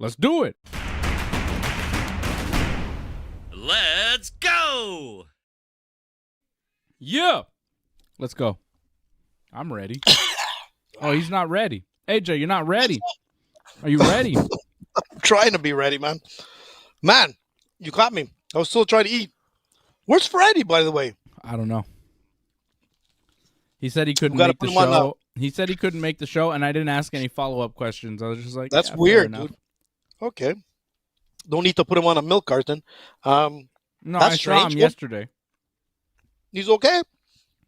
Let's do it. Let's go. Yeah. Let's go. I'm ready. Oh, he's not ready. AJ, you're not ready. Are you ready? I'm trying to be ready, man. Man, you caught me. I was still trying to eat. Where's Freddie, by the way? I don't know. He said he couldn't make the show. He said he couldn't make the show, and I didn't ask any follow-up questions. I was just like, that's weird, dude. Okay. Don't need to put him on a milk carton. No, I saw him yesterday. He's okay?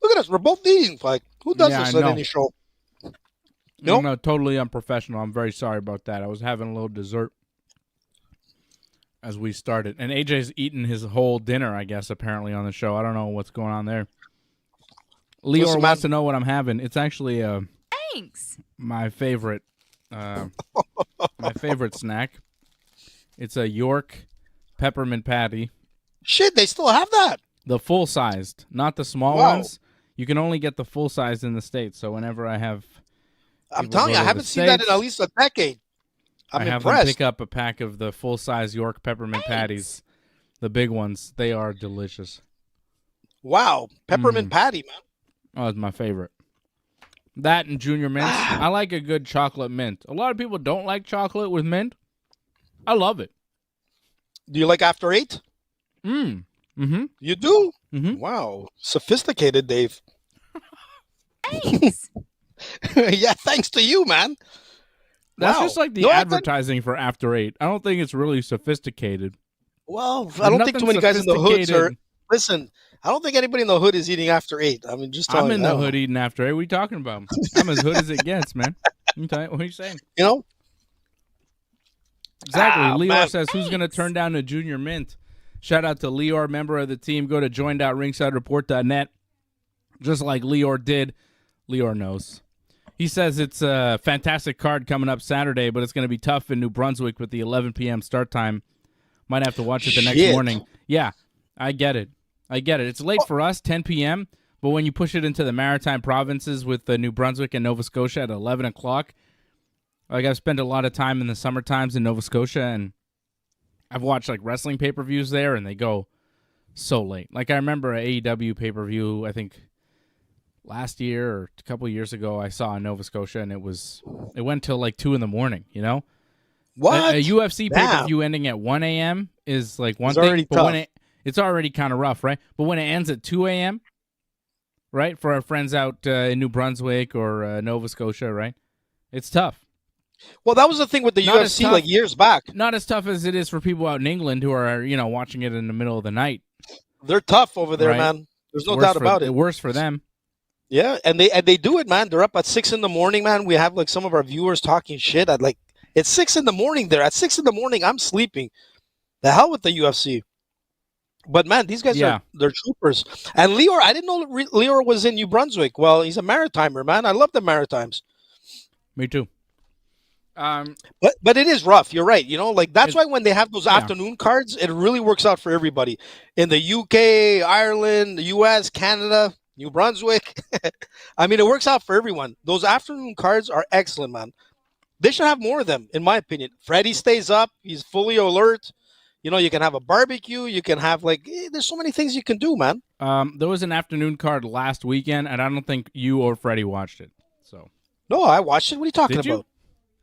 Look at us. We're both eating. Like, who does this at any show? No, totally unprofessional. I'm very sorry about that. I was having a little dessert as we started. And AJ's eating his whole dinner, I guess, apparently on the show. I don't know what's going on there. Leor wants to know what I'm having. It's actually thanks. My favorite snack. It's a York peppermint patty. Shit, they still have that. The full-sized, not the small ones. You can only get the full-sized in the States. So whenever I have... I'm telling you, I haven't seen that in at least a decade. I have them pick up a pack of the full-size York peppermint patties. The big ones. They are delicious. Wow. Peppermint patty, man. Oh, it's my favorite. That and Junior Mints. I like a good chocolate mint. A lot of people don't like chocolate with mint. I love it. Do you like After 8? Mm-hmm. You do? Mm-hmm. Wow. Sophisticated, Dave. Thanks. Yeah, thanks to you, man. That's just like the advertising for After 8. I don't think it's really sophisticated. Well, I don't think too many guys in the hoods are... Listen, I don't think anybody in the hood is eating After 8. I mean, just telling you. I'm in the hood eating After 8. What are you talking about? I'm as hood as it gets, man. What are you saying? You know? Exactly. Leor says, who's going to turn down a Junior Mint? Shout out to Leor, member of the team. Go to join.ringsidereport.net. Just like Leor did. Leor knows. He says it's a fantastic card coming up Saturday, but it's going to be tough in New Brunswick with the 11 p.m. start time. Might have to watch it the next morning. Yeah, I get it. It's late for us, 10 p.m., but when you push it into the maritime provinces with New Brunswick and Nova Scotia at 11 o'clock, like I've spent a lot of time in the summer times in Nova Scotia, and I've watched like wrestling pay-per-views there, and they go so late. Like I remember an AEW pay-per-view, I think last year or a couple of years ago, I saw in Nova Scotia, and it went till like 2 a.m, you know? What? A UFC pay-per-view ending at 1 a.m. is like one thing, already but tough. when it's already kind of rough, right? But when it ends at 2 a.m., right, for our friends out in New Brunswick or Nova Scotia, right, it's tough. Well, that was the thing with the UFC like years back. Not as tough as it is for people out in England who are, watching it in the middle of the night. They're tough over there, man. There's no doubt about it. Worse for them. Yeah, and they do it, man. They're up at 6 a.m, man. We have like some of our viewers talking shit at like it's 6 a.m. there. At 6 a.m, I'm sleeping. The hell with the UFC. But man, these guys they're troopers. And Leor, I didn't know Leor was in New Brunswick. Well, he's a Maritimer, man. I love the Maritimes. Me too. But it is rough. You're right. Like that's why when they have those afternoon cards, it really works out for everybody. In the UK, Ireland, the US, Canada, New Brunswick. I mean, it works out for everyone. Those afternoon cards are excellent, man. They should have more of them, in my opinion. Freddie stays up. He's fully alert. You can have a barbecue. You can have, there's so many things you can do, man. There was an afternoon card last weekend, and I don't think you or Freddie watched it. So. No, I watched it. What are you talking about?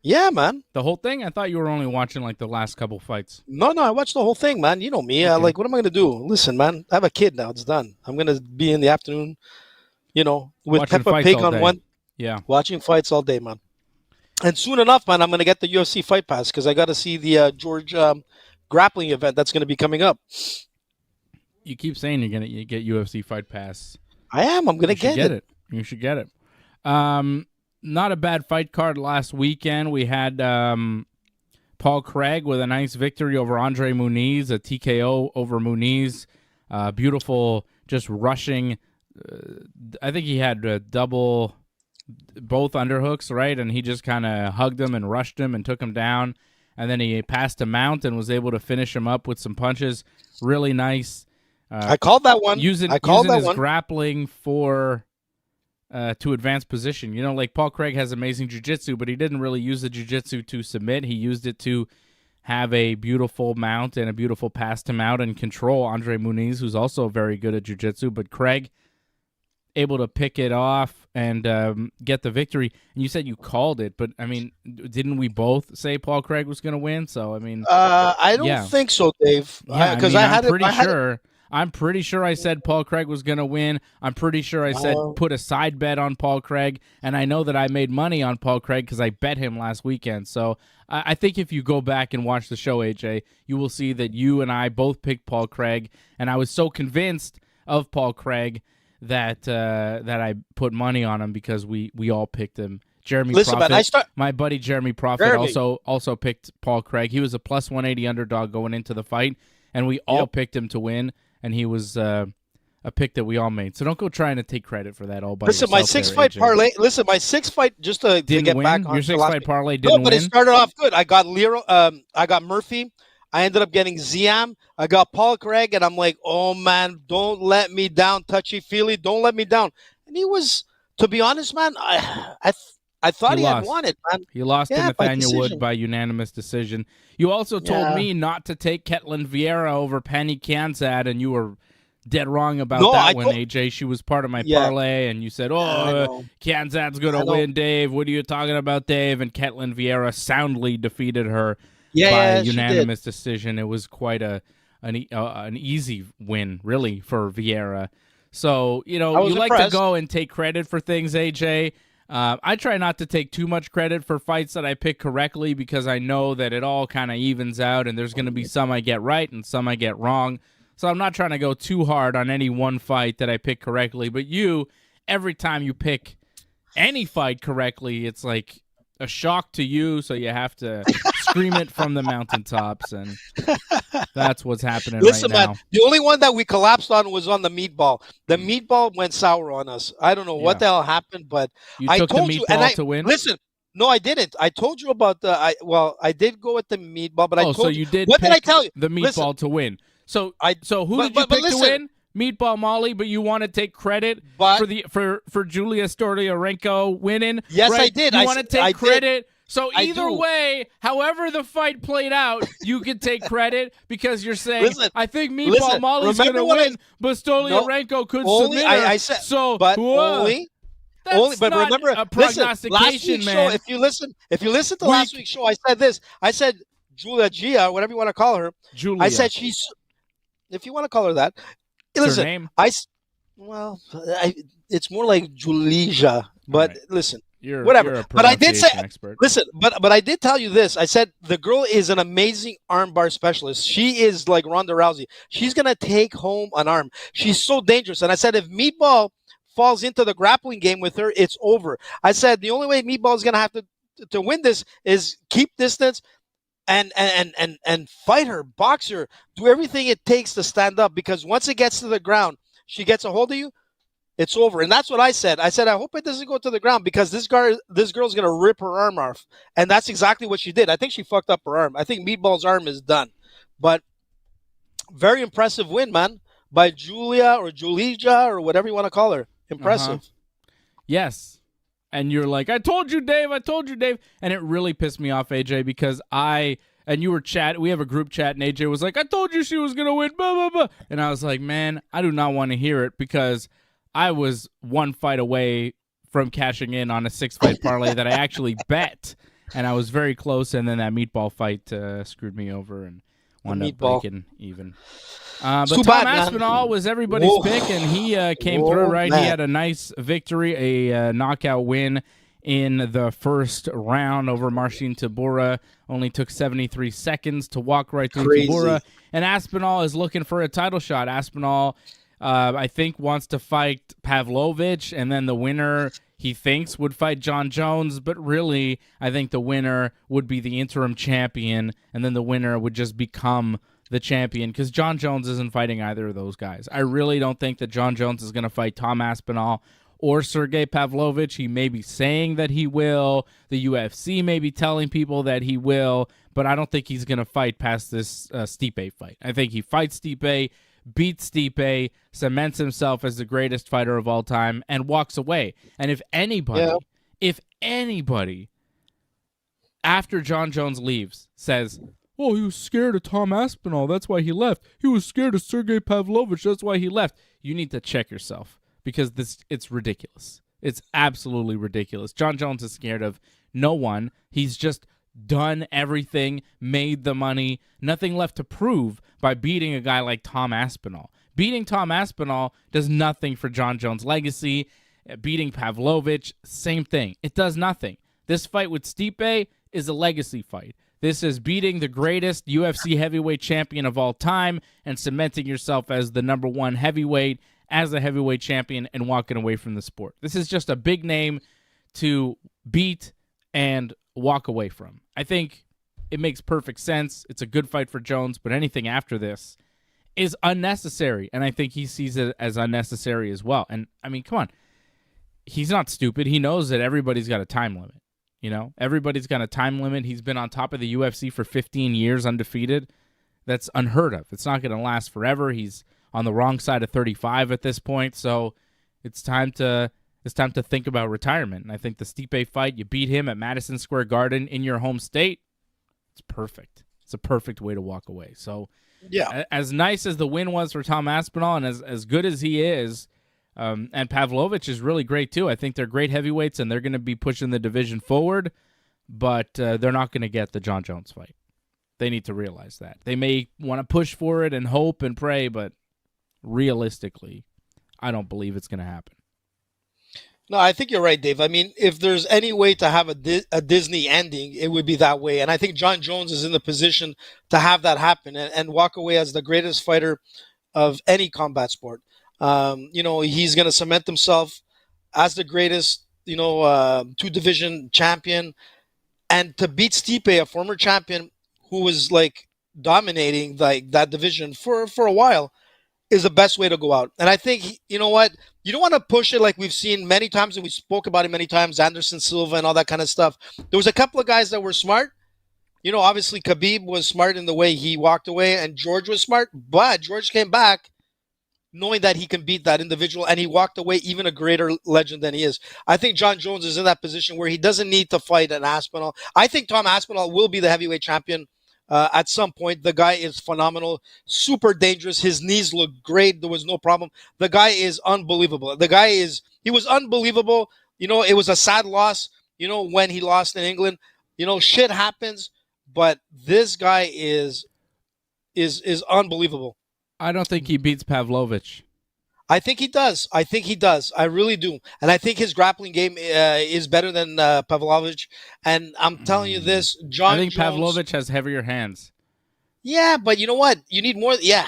Yeah, man. The whole thing? I thought you were only watching, the last couple fights. No, I watched the whole thing, man. You know me. Okay. What am I going to do? Listen, man, I have a kid now. It's done. I'm going to be in the afternoon, with watching Peppa Pig on one. Yeah. Watching fights all day, man. And soon enough, man, I'm going to get the UFC Fight Pass because I got to see the George grappling event that's going to be coming up. You keep saying you're going to get UFC Fight Pass. I am. I'm going to get it. You should get it. Not a bad fight card last weekend. We had Paul Craig with a nice victory over Andre Muniz, a TKO over Muniz. Beautiful, just rushing. I think he had double, both underhooks, right? And he just kind of hugged him and rushed him and took him down. And then he passed a mount and was able to finish him up with some punches. Really nice. I called that one. Using his grappling for... to advance position. Paul Craig has amazing jiu-jitsu, but he didn't really use the jiu-jitsu to submit. He used it to have a beautiful mount and a beautiful pass to mount and control Andre Muniz, who's also very good at jiu-jitsu. But Craig able to pick it off and get the victory. And you said you called it, but I mean, didn't we both say Paul Craig was going to win? So I mean, I don't think so, Dave. Yeah, Because I'm pretty sure I said Paul Craig was going to win. I'm pretty sure I said put a side bet on Paul Craig, and I know that I made money on Paul Craig because I bet him last weekend. So I think if you go back and watch the show, AJ, you will see that you and I both picked Paul Craig, and I was so convinced of Paul Craig that I put money on him because we all picked him. Jeremy Prophet, my buddy Jeremy Prophet also picked Paul Craig. He was a plus 180 underdog going into the fight, and we all picked him to win, and he was a pick that we all made. So don't go trying to take credit for that all by yourself. My 6-fight parlay. Listen, my 6-fight just to get win? back on your 6-fight parlay didn't win. No, but it started off good. I got I got Murphy. I ended up getting Ziam. I got Paul Craig, and I'm like, oh, man, don't let me down, touchy-feely. Don't let me down. And he was, to be honest, man, I thought he had won it, man. He lost to Nathaniel Wood by unanimous decision. You also told me not to take Ketlin Vieira over Penny Kianzad, and you were dead wrong about that one, AJ. She was part of my parlay, and you said, Kianzad's going to win, Dave. What are you talking about, Dave? And Ketlin Vieira soundly defeated her. By unanimous decision. It was quite an easy win, really, for Vieira. So, you like to go and take credit for things, AJ. I try not to take too much credit for fights that I pick correctly because I know that it all kind of evens out, and there's going to be some I get right and some I get wrong. So I'm not trying to go too hard on any one fight that I pick correctly. But every time you pick any fight correctly, it's like a shock to you, so you have to scream it from the mountaintops, and that's what's happening right now. Man, the only one that we collapsed on was on the meatball. The meatball went sour on us. I don't know what the hell happened, but I took the meatball to win. Listen, no, I didn't. I told you about I did go with the meatball, but I told so you did. What did I tell you? The meatball to win. So who did you pick to win? Meatball Molly, but you want to take credit for Julia Stolyarenko winning. Yes, right? I did. You want to take credit. So either way, however the fight played out, you can take credit because you're saying, I think Meatball Molly's going to win, but Stolyarenko could submit her. I said, but remember, a prognostication, last week's man. Show, if you listen to last week's show, I said this. I said Gia, whatever you want to call her. Julia. I said if you want to call her that. Listen, her name? It's more like Julija. But listen, whatever. You're a but I did say, expert. Listen, but I did tell you this. I said the girl is an amazing armbar specialist. She is like Ronda Rousey. She's gonna take home an arm. She's so dangerous. And I said if Meatball falls into the grappling game with her, it's over. I said the only way Meatball is gonna have to win this is keep distance. And fight her, box her, do everything it takes to stand up because once it gets to the ground, she gets a hold of you, it's over. And that's what I said. I said, I hope it doesn't go to the ground because this girl's going to rip her arm off. And that's exactly what she did. I think she fucked up her arm. I think Meatball's arm is done. But very impressive win, man, by Julia or Julija or whatever you want to call her. Impressive. Yes. And you're like, I told you, Dave. And it really pissed me off, AJ, because you were we have a group chat, and AJ was like, I told you she was going to win, blah, blah, blah. And I was like, man, I do not want to hear it because I was one fight away from cashing in on a 6-fight parlay that I actually bet. And I was very close, and then that meatball fight screwed me over and wound up breaking even. But Tom Aspinall was everybody's pick, and he came through, right? Man. He had a nice victory, a knockout win in the first round over Marcin Tybura. Only took 73 seconds to walk right through Tybura. And Aspinall is looking for a title shot. Aspinall, I think, wants to fight Pavlovich, and then the winner, he thinks, would fight John Jones. But really, I think the winner would be the interim champion, and then the winner would just become the champion because John Jones isn't fighting either of those guys. I really don't think that John Jones is going to fight Tom Aspinall or Sergey Pavlovich. He may be saying that he will. The UFC may be telling people that he will, but I don't think he's going to fight past this Stipe fight. I think he fights Stipe, beats Stipe, cements himself as the greatest fighter of all time, and walks away. And if anybody, after John Jones leaves, says, oh, he was scared of Tom Aspinall. That's why he left. He was scared of Sergey Pavlovich. That's why he left. You need to check yourself because it's ridiculous. It's absolutely ridiculous. Jon Jones is scared of no one. He's just done everything, made the money, nothing left to prove by beating a guy like Tom Aspinall. Beating Tom Aspinall does nothing for Jon Jones' legacy. Beating Pavlovich, same thing. It does nothing. This fight with Stipe is a legacy fight. This is beating the greatest UFC heavyweight champion of all time and cementing yourself as the number one heavyweight, as a heavyweight champion, and walking away from the sport. This is just a big name to beat and walk away from. I think it makes perfect sense. It's a good fight for Jones, but anything after this is unnecessary, and I think he sees it as unnecessary as well. And, I mean, come on. He's not stupid. He knows that everybody's got a time limit. You know, everybody's got a time limit. He's been on top of the UFC for 15 years undefeated. That's unheard of. It's not going to last forever. He's on the wrong side of 35 at this point, so it's time to think about retirement. And I think the Stipe fight, you beat him at Madison Square Garden in your home state. It's perfect. It's a perfect way to walk away. So, yeah, as nice as the win was for Tom Aspinall and as good as he is, and Pavlovich is really great too. I think they're great heavyweights, and they're going to be pushing the division forward, but they're not going to get the Jon Jones fight. They need to realize that. They may want to push for it and hope and pray, but realistically, I don't believe it's going to happen. No, I think you're right, Dave. I mean, if there's any way to have a Disney ending, it would be that way. And I think Jon Jones is in the position to have that happen and walk away as the greatest fighter of any combat sport. He's going to cement himself as the greatest, two-division champion. And to beat Stipe, a former champion who was, like, dominating that division for a while, is the best way to go out. And I think, you know what? You don't want to push it like we've seen many times, and we spoke about it many times, Anderson Silva and all that kind of stuff. There was a couple of guys that were smart. Obviously Khabib was smart in the way he walked away, and George was smart, but George came back knowing that he can beat that individual, and he walked away even a greater legend than he is. I think Jon Jones is in that position where he doesn't need to fight an Aspinall. I think Tom Aspinall will be the heavyweight champion at some point. The guy is phenomenal, super dangerous. His knees look great. There was no problem. The guy is unbelievable. He was unbelievable. It was a sad loss, when he lost in England. Shit happens, but this guy is unbelievable. I don't think he beats Pavlovich. I think he does. I really do. And I think his grappling game is better than Pavlovich. And I'm telling you this, Jon Jones. I think Pavlovich has heavier hands. Yeah, but you know what? You need more. Yeah,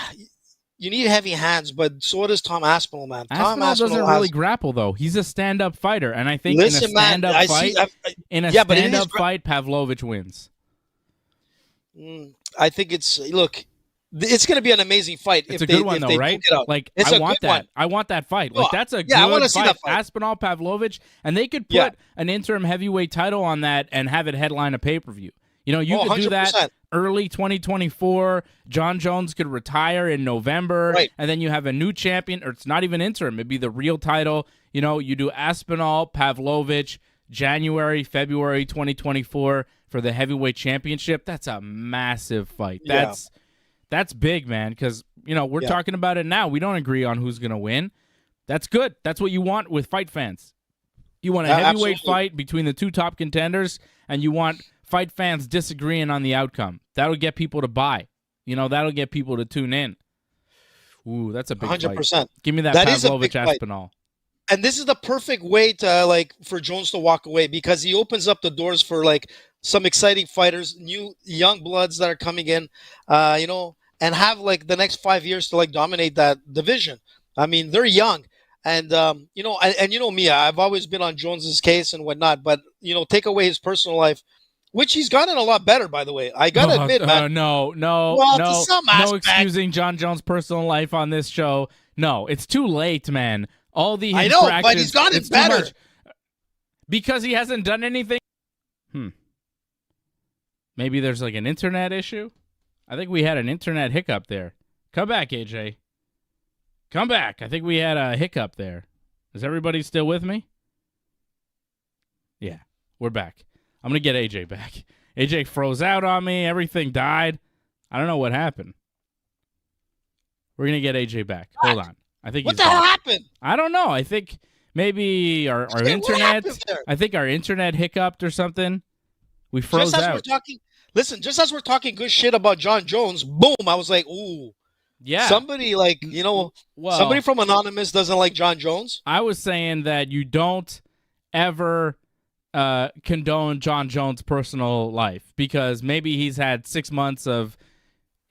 you need heavy hands, but so does Tom Aspinall, man. Tom Aspinall doesn't really grapple, though. He's a stand-up fighter. And I think in a stand-up fight, Pavlovich wins. I think it's going to be an amazing fight. It's a good one, though, right? Like, I want that. I want that fight. Like, that's a good I want to see fight. that fight. Aspinall, Pavlovich, and they could put an interim heavyweight title on that and have it headline a pay-per-view. You could do that early 2024. Jon Jones could retire in November, and then you have a new champion, or it's not even interim. It'd be the real title. You do Aspinall, Pavlovich, January, February 2024 for the heavyweight championship. That's a massive fight. That's big, man, because, we're talking about it now. We don't agree on who's going to win. That's good. That's what you want with fight fans. You want a heavyweight fight between the two top contenders, and you want fight fans disagreeing on the outcome. That'll get people to buy. That'll get people to tune in. Ooh, that's a big 100%. Fight. Give me that Pavlovich Aspinall. And this is the perfect way to for Jones to walk away, because he opens up the doors for some exciting fighters, new young bloods that are coming in, and have the next 5 years to dominate that division. I mean, they're young, and me, I've always been on Jones's case and whatnot, but take away his personal life, which he's gotten a lot better, by the way. I gotta admit, man. No excusing Jon Jones' personal life on this show. No, it's too late, man. All the I know, but he's gotten better because he hasn't done anything. Maybe there's an internet issue. I think we had an internet hiccup there. Come back, AJ. Come back. I think we had a hiccup there. Is everybody still with me? Yeah, we're back. I'm going to get AJ back. AJ froze out on me. Everything died. I don't know what happened. We're going to get AJ back. Hold on. I think What he's the hell back. happened? I don't know. I think maybe our What internet. happened there? I think our internet hiccuped or something. We froze Just as out. we're talking, listen, just as we're talking good shit about John Jones, boom, I was like, ooh, Yeah. somebody like, Well, somebody from Anonymous doesn't like John Jones. I was saying that you don't ever condone John Jones' personal life because maybe he's had 6 months of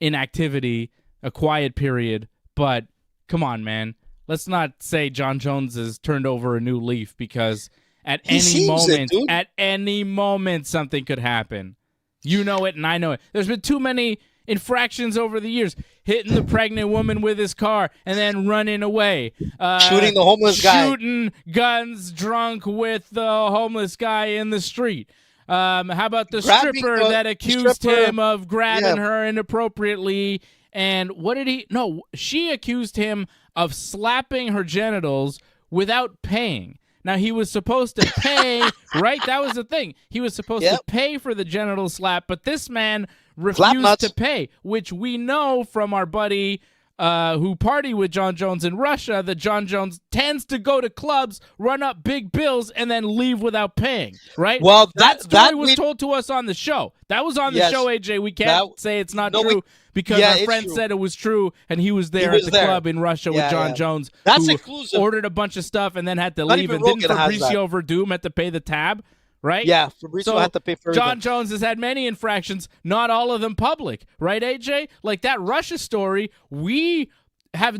inactivity, a quiet period, but come on, man. Let's not say John Jones has turned over a new leaf because at any moment, something could happen. You know it, and I know it. There's been too many infractions over the years. Hitting the pregnant woman with his car and then running away. Shooting the homeless guy. Shooting guns drunk with the homeless guy in the street. How about the stripper that accused him of grabbing her inappropriately? And what did he... No, she accused him of slapping her genitals without paying. Now, he was supposed to pay, right? That was the thing. He was supposed to pay for the genital slap, but this man refused to pay, which we know from our buddy who partied with John Jones in Russia that John Jones tends to go to clubs, run up big bills, and then leave without paying, right? Well, that story was told to us on the show. That was on the show, AJ. We can't say it's not true because our friend said it was true, and he was there at the club in Russia with John Jones, That's who exclusive. ordered a bunch of stuff and then had to leave. And didn't Fabricio Verdum have to pay the tab? Right? Yeah, Fabricio had to pay for John Jones has had many infractions, not all of them public. Right, AJ? Like that Russia story, we have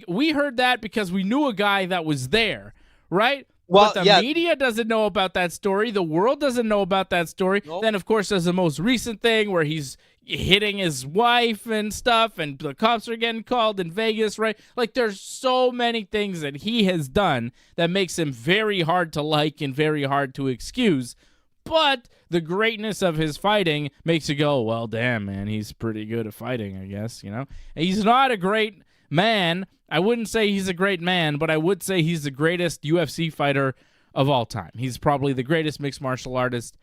we heard that because we knew a guy that was there, right? Well, but the media doesn't know about that story. The world doesn't know about that story. Nope. Then, of course, there's the most recent thing where he's hitting his wife and stuff, and the cops are getting called in Vegas, right? Like, there's so many things that he has done that makes him very hard to like and very hard to excuse. But the greatness of his fighting makes you go, well, damn, man, he's pretty good at fighting, I guess, And he's not a great man. I wouldn't say he's a great man, but I would say he's the greatest UFC fighter of all time. He's probably the greatest mixed martial artist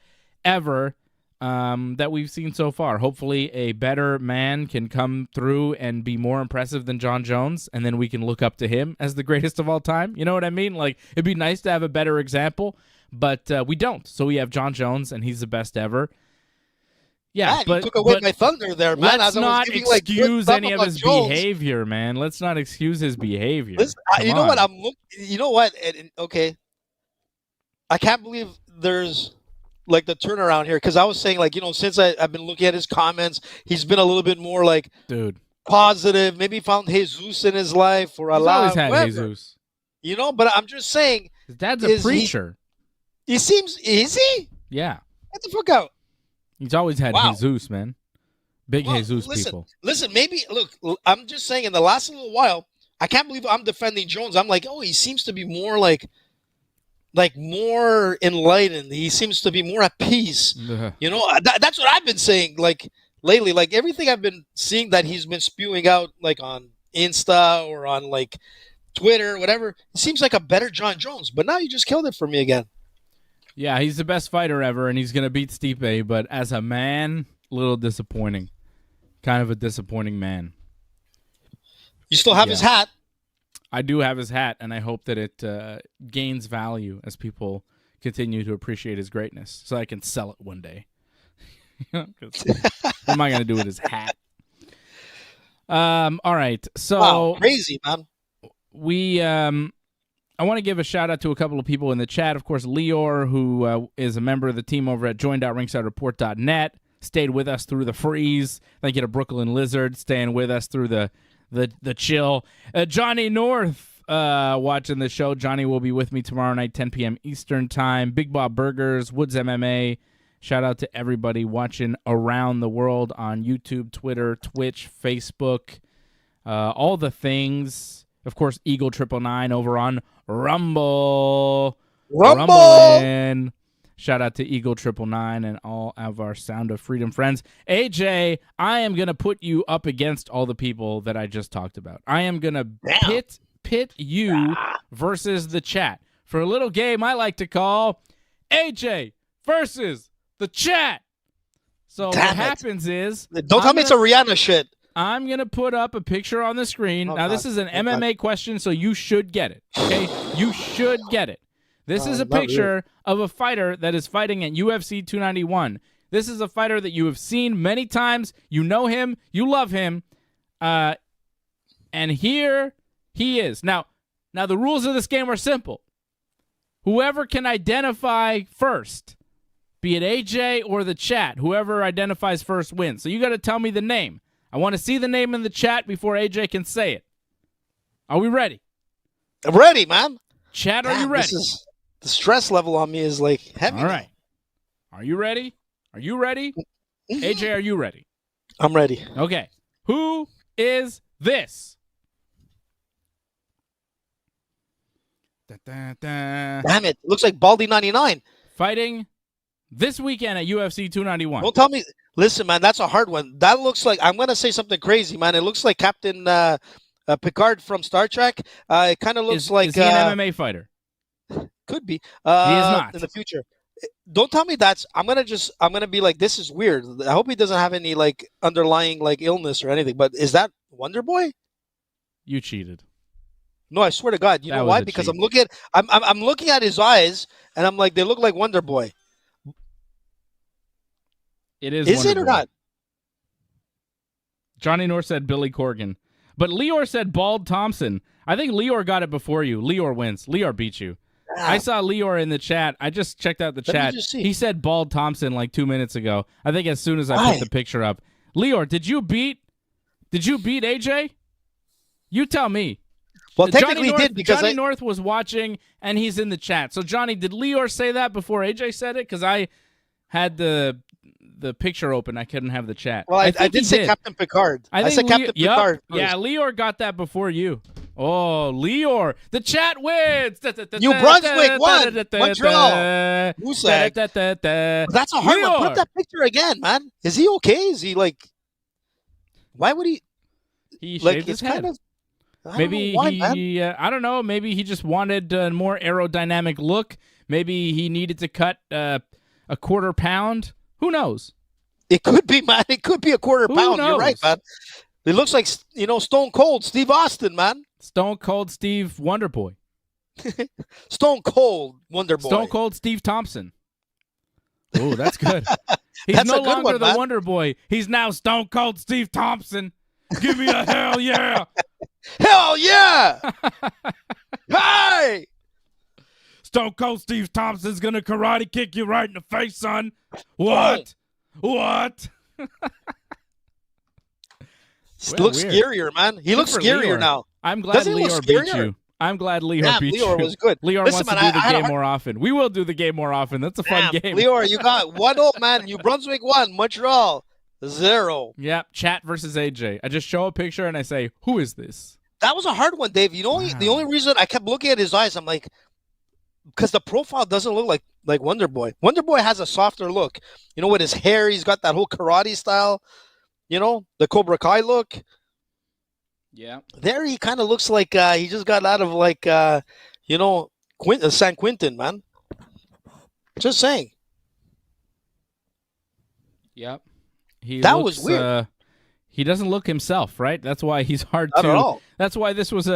ever that we've seen so far. Hopefully a better man can come through and be more impressive than John Jones, and then we can look up to him as the greatest of all time. You know what I mean? Like, it'd be nice to have a better example, but we don't. So we have John Jones, and he's the best ever. Yeah, man, but you took away my thunder there, man. Let's not excuse any of his behavior, man. Let's not excuse his behavior. Listen, you know what? You know what? Okay, I can't believe there's like the turnaround here because I was saying since I've been looking at his comments, he's been a little bit more positive. Maybe found Jesus in his life or Allah. He's always had whatever. Jesus. But I'm just saying his dad's a preacher. He seems. Is he? Yeah. Get the fuck out. He's always had Jesus, man. Big Jesus people. Listen, maybe, look, I'm just saying in the last little while, I can't believe I'm defending Jones. I'm like, he seems to be more more enlightened. He seems to be more at peace. That's what I've been saying, lately. Everything I've been seeing that he's been spewing out, on Insta or on, Twitter, whatever, it seems like a better John Jones. But now you just killed it for me again. Yeah, he's the best fighter ever, and he's going to beat Stipe, but as a man, a little disappointing. Kind of a disappointing man. You still have his hat. I do have his hat, and I hope that it gains value as people continue to appreciate his greatness so I can sell it one day. What am I going to do with his hat? All right, so... Wow, crazy, man. I want to give a shout-out to a couple of people in the chat. Of course, Lior, who is a member of the team over at join.ringsidereport.net, stayed with us through the freeze. Thank you to Brooklyn Lizard, staying with us through the chill. Johnny North watching the show. Johnny will be with me tomorrow night, 10 p.m. Eastern Time. Big Bob Burgers, Woods MMA. Shout-out to everybody watching around the world on YouTube, Twitter, Twitch, Facebook, all the things. Of course, Eagle 999 over on Rumble. Rumbling. Shout out to Eagle 999 and all of our Sound of Freedom friends. AJ, I am going to put you up against all the people that I just talked about. I am going to pit you versus the chat for a little game I like to call AJ versus the chat. So Damn what it. happens is Don't tell me it's a Rihanna shit. I'm going to put up a picture on the screen. Oh, now, God. this is an Oh, God. MMA question, so you should get it. Okay? You should get it. This is a not picture of a fighter that is fighting at UFC 291. This is a fighter that you have seen many times. You know him. You love him. And here he is. Now, the rules of this game are simple. Whoever can identify first, be it AJ or the chat, whoever identifies first wins. So you got to tell me the name. I want to see the name in the chat before AJ can say it. Are we ready? I'm ready, man. Chat, are you ready? The stress level on me is like heavy. All right. Are you ready? Are you ready? AJ, are you ready? I'm ready. Okay. Who is this? Damn it. Looks like Baldy 99. Fighting this weekend at UFC 291. Don't tell me. Listen, man, that's a hard one. That looks like, I'm going to say something crazy, man. It looks like Captain Picard from Star Trek. It kind of looks like. Is he an MMA fighter? Could be. He is not. In the future. Don't tell me that's. I'm gonna be like, this is weird. I hope he doesn't have any like underlying like illness or anything. But is that Wonder Boy? You cheated. No, I swear to God. You That know was why? a Because cheat. I'm looking at his eyes, and I'm like, they look like Wonder Boy. It is. Is Wonder it or Boy. not? Johnny North said Billy Corgan. But Leor said Bald Thompson. I think Leor got it before you. Leor wins. Leor beat you. I saw Leor in the chat. I just checked out the Let me chat. just see. He said Bald Thompson like 2 minutes ago. I think as soon as I Why? put the picture up. Leor, did you beat AJ? You tell me. Well, Johnny technically North, did because Johnny North was watching and he's in the chat. So Johnny, did Leor say that before AJ said it? Because I had the picture open. I couldn't have the chat. Well, I think did he say Captain Picard. I think said Captain Yup. Picard. Yeah, Leor got that before you. Oh, Leor. The chat wins. New Brunswick won. Montreal. Moosag. That's a hard one. Put up that picture again, man. Is he okay? Is he like? Why would he? He Like, shaved his it's kind head. of. I Maybe don't know why, man. he, I don't know. Maybe he just wanted a more aerodynamic look. Maybe he needed to cut a quarter pound. Who knows? It could be, man. It could be a quarter Who pound. You're knows? right, man. It looks like, Stone Cold Steve Austin, man. Stone Cold Steve Wonderboy. Stone Cold Wonder Boy. Stone Cold Steve Thompson. Oh, that's good. He's That's no a good longer one, the man. Wonder Boy. He's now Stone Cold Steve Thompson. Give me a hell yeah. Hell yeah! Hey! Stone Cold Steve Thompson's going to karate kick you right in the face, son. What? What? Looks weird. scarier, man. He looks for scarier Leor. now. I'm glad Doesn't he look Leor beat scarier? you. I'm glad Leor Damn, beat Leor you. was good. Leor Listen, wants to man, do the I had a game hard- more often. We will do the game more often. That's a fun Damn, game. Leor, you got 1-0, man. New Brunswick 1, Montreal 0. Yep, chat versus AJ. I just show a picture and I say, who is this? That was a hard one, Dave. The only reason I kept looking at his eyes, I'm like, because the profile doesn't look like Wonder Boy. Wonder Boy has a softer look. With his hair, he's got that whole karate style. The Cobra Kai look. Yeah. There, he kind of looks like he just got out of San Quentin, man. Just saying. Yep. That was weird. He doesn't look himself, right? That's why he's hard Not to. at all. That's why this was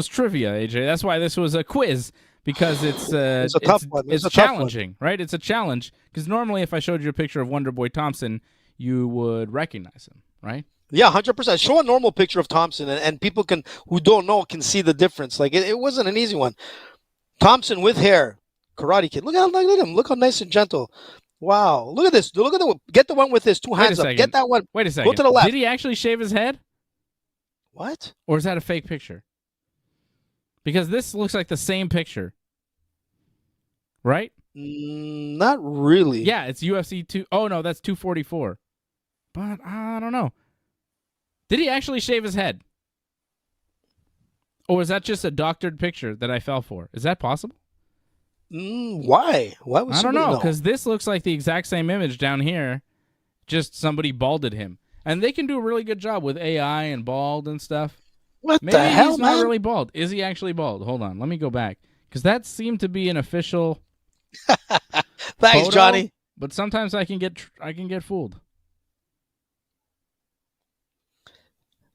trivia, AJ. That's why this was a quiz because it's a tough one. It's a tough one. challenging, right? It's a challenge because normally if I showed you a picture of Wonder Boy Thompson, you would recognize him, right? Yeah, 100%. Show a normal picture of Thompson, and people who don't know can see the difference. Like it wasn't an easy one. Thompson with hair, Karate Kid. Look at him. Look how nice and gentle. Wow. Look at this. Get the one with his two Wait a hands up. second. Get that one. Wait a second. Go to the left. Did he actually shave his head, What? or is that a fake picture? Because this looks like the same picture, right? Not really. Yeah, it's UFC 2. Oh no, that's 244. But I don't know. Did he actually shave his head? Or is that just a doctored picture that I fell for? Is that possible? Why? Why would I don't somebody know, because this looks like the exact same image down here. Just somebody balded him. And they can do a really good job with AI and bald and stuff. What Maybe the hell, he's man? not really bald. Is he actually bald? Hold on, let me go back. Because that seemed to be an official Thanks, photo. Johnny. But sometimes I can get fooled.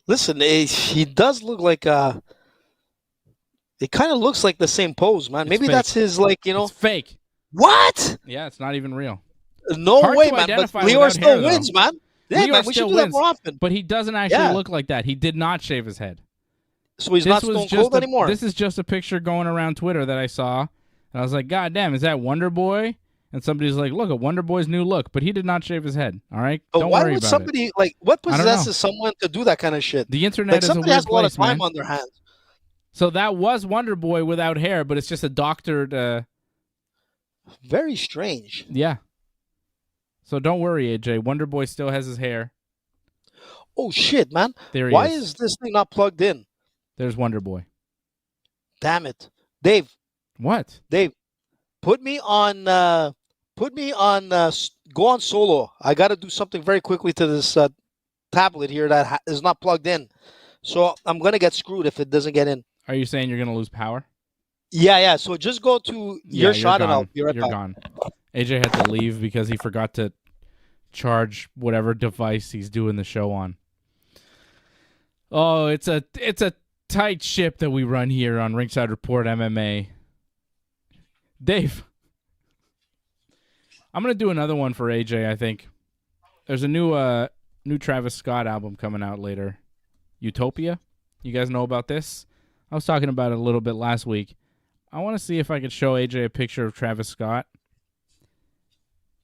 Listen, he does look like it kind of looks like the same pose, man. It's Maybe fake. that's his, like, you know. It's fake. What? Yeah, it's not even real. No Hard way, to man. But identify Lior without still hair, though. wins, man. Yeah, Lior man. We should still do that wins, more often. But he doesn't actually Yeah. look like that. He did not shave his head. So he's not Stone Cold anymore. This is just a picture going around Twitter that I saw. And I was like, God damn, is that Wonder Boy? And somebody's like, look, at Wonder Boy's new look. But he did not shave his head. All right? But Don't why worry would about somebody it. like what I don't know. possesses someone to do that kind of shit? The internet Like is a somebody weird has a lot of place, time man. on their hands. So that was Wonder Boy without hair, but it's just a doctored. Very strange. Yeah. So don't worry, AJ. Wonder Boy still has his hair. Oh shit, man! There he Why is. is this thing not plugged in? There's Wonder Boy. Damn it, Dave. What? Dave, put me on. Go on solo. I got to do something very quickly to this tablet here that is not plugged in. So I'm gonna get screwed if it doesn't get in. Are you saying you're going to lose power? Yeah. So just go to your shot gone. and I'll be right You're back. gone. AJ had to leave because he forgot to charge whatever device he's doing the show on. Oh, it's a tight ship that we run here on Ringside Report MMA. Dave, I'm gonna do another one for AJ. I think there's a new Travis Scott album coming out later. Utopia. You guys know about this? I was talking about it a little bit last week. I want to see if I could show AJ a picture of Travis Scott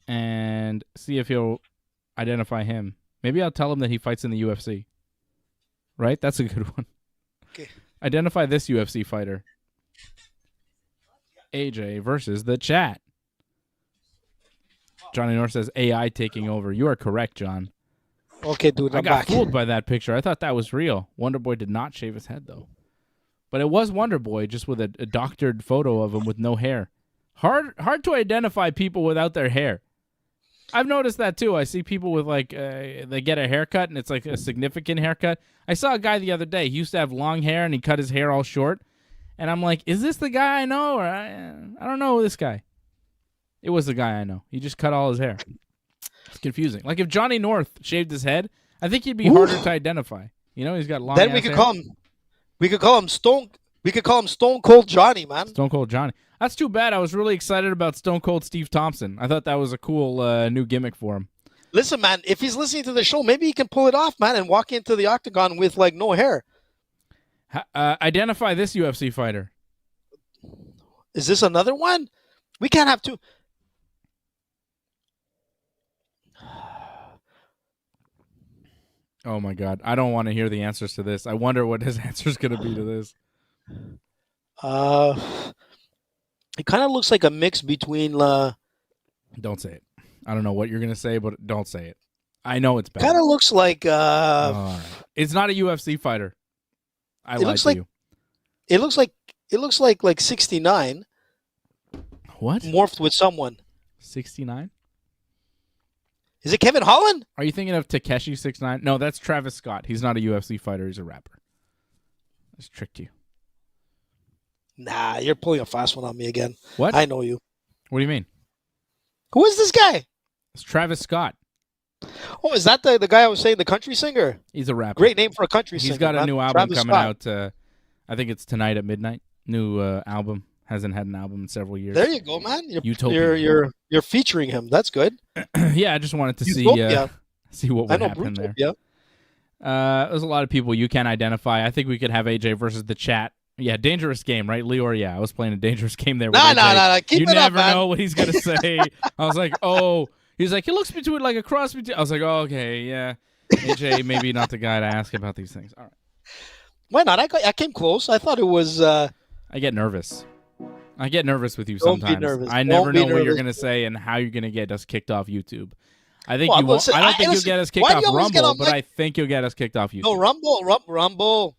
and see if he'll identify him. Maybe I'll tell him that he fights in the UFC. Right? That's a good one. Okay. Identify this UFC fighter. AJ versus the chat. Johnny North says AI taking over. You are correct, John. Okay, dude. I I'm got back. fooled by that picture. I thought that was real. Wonder Boy did not shave his head, though. But it was Wonder Boy, just with a doctored photo of him with no hair. Hard to identify people without their hair. I've noticed that, too. I see people with, like, they get a haircut, and it's, like, a significant haircut. I saw a guy the other day. He used to have long hair, and he cut his hair all short. And I'm like, is this the guy I know? Or I don't know this guy. It was the guy I know. He just cut all his hair. It's confusing. Like, if Johnny North shaved his head, I think he'd be harder to identify. You know, he's got long Then ass we could hair. call him. We could call him Stone. We could call him Stone Cold Johnny, man. Stone Cold Johnny. That's too bad. I was really excited about Stone Cold Steve Thompson. I thought that was a cool new gimmick for him. Listen, man. If he's listening to the show, maybe he can pull it off, man, and walk into the octagon with like no hair. Identify this UFC fighter. Is this another one? We can't have two. Oh my God. I don't want to hear the answers to this. I wonder what his answer is going to be to this. It kind of looks like a mix between. Don't say it. I don't know what you're going to say, but don't say it. I know it's bad. Kind of looks like. All right. It's not a UFC fighter. I lied to you. It looks like 69 What? morphed with someone. 69? Is it Kevin Holland? Are you thinking of Takeshi 69? No, that's Travis Scott. He's not a UFC fighter. He's a rapper. I just tricked you. Nah, you're pulling a fast one on me again. What? I know you. What do you mean? Who is this guy? It's Travis Scott. Oh, is that the guy I was saying, the country singer? He's a rapper. Great name for a country singer. He's got a man. new album Travis coming Scott. out. I think it's tonight at midnight. New album. Hasn't had an album in several years. There you go, man. Utopia. You're featuring him. That's good. Yeah, I just wanted to Utopia. see what I would know happen there. Brutopia. There's a lot of people you can identify. I think we could have AJ versus the chat. Yeah, dangerous game, right, Lior? Yeah, I was playing a dangerous game there. With AJ. Nah. Keep you it up, never man. know what he's gonna say. I was like, oh, he's like, he looks between like a cross between. I was like, oh, okay, yeah, AJ, maybe not the guy to ask about these things. All right. Why not? I came close. I thought it was. I get nervous. I get nervous with you Don't be sometimes. nervous. I never Don't be know what you're nervous. gonna say and how you're gonna get us kicked off YouTube. I think Well, you won't. listen, I don't think you'll listen, get us kicked why do off you always get Rumble, on but my- I think you'll get us kicked off YouTube. No, Rumble.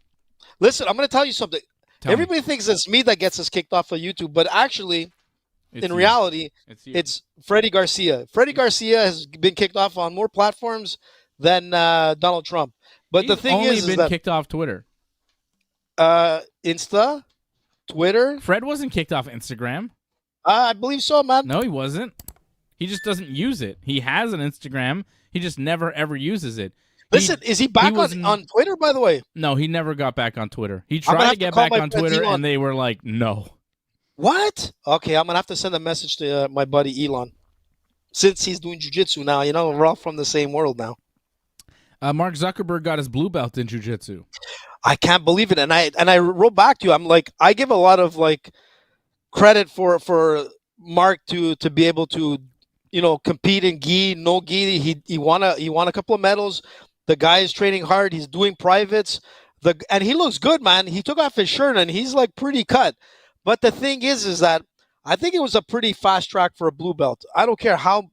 Listen, I'm going to tell you something. Tell me. Everybody thinks it's me that gets us kicked off of YouTube, but actually, It's in you. reality, It's you. it's Freddie Garcia. Freddie Garcia has been kicked off on more platforms than Donald Trump. But He's the thing only is been that kicked off Twitter. Insta, Twitter, Fred wasn't kicked off Instagram. I believe so, man. No, he wasn't. He just doesn't use it. He has an Instagram. He just never, ever uses it. Listen, is he back on Twitter, by the way? No, he never got back on Twitter. He tried to get back on Twitter, and they were like, no. What? Okay, I'm going to have to send a message to my buddy Elon. Since he's doing jiu-jitsu now, we're all from the same world now. Mark Zuckerberg got his blue belt in jiu-jitsu. I can't believe it. And I wrote back to you. I'm like, I give a lot of like credit for Mark to be able to, compete in gi, no gi. He won a couple of medals. The guy is training hard. He's doing privates. And he looks good, man. He took off his shirt and he's like pretty cut. But the thing is that I think it was a pretty fast track for a blue belt. I don't care how,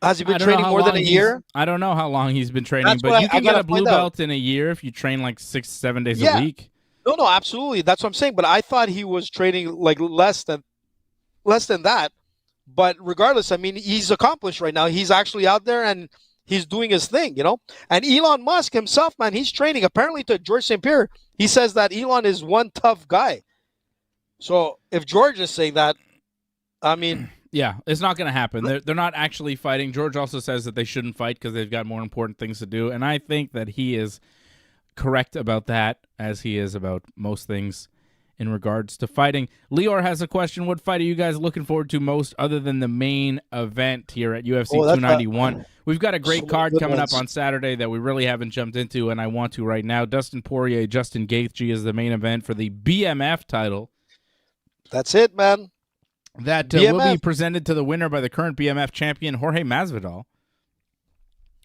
has he been training more than a year? I don't know how long he's been training, but you can get a blue belt in a year if you train like 6-7 days a week. No, absolutely. That's what I'm saying. But I thought he was training like less than that. But regardless, I mean, he's accomplished right now. He's actually out there and he's doing his thing, And Elon Musk himself, man, he's training. Apparently to George St. Pierre, he says that Elon is one tough guy. So if George is saying that, I mean... Yeah, it's not going to happen. They're not actually fighting. George also says that they shouldn't fight because they've got more important things to do. And I think that he is correct about that, as he is about most things in regards to fighting. Lior has a question. What fight are you guys looking forward to most other than the main event here at UFC 291? We've got a great card coming up on Saturday that we really haven't jumped into, and I want to right now. Dustin Poirier, Justin Gaethje is the main event for the BMF title. That's it, man. That will be presented to the winner by the current BMF champion, Jorge Masvidal.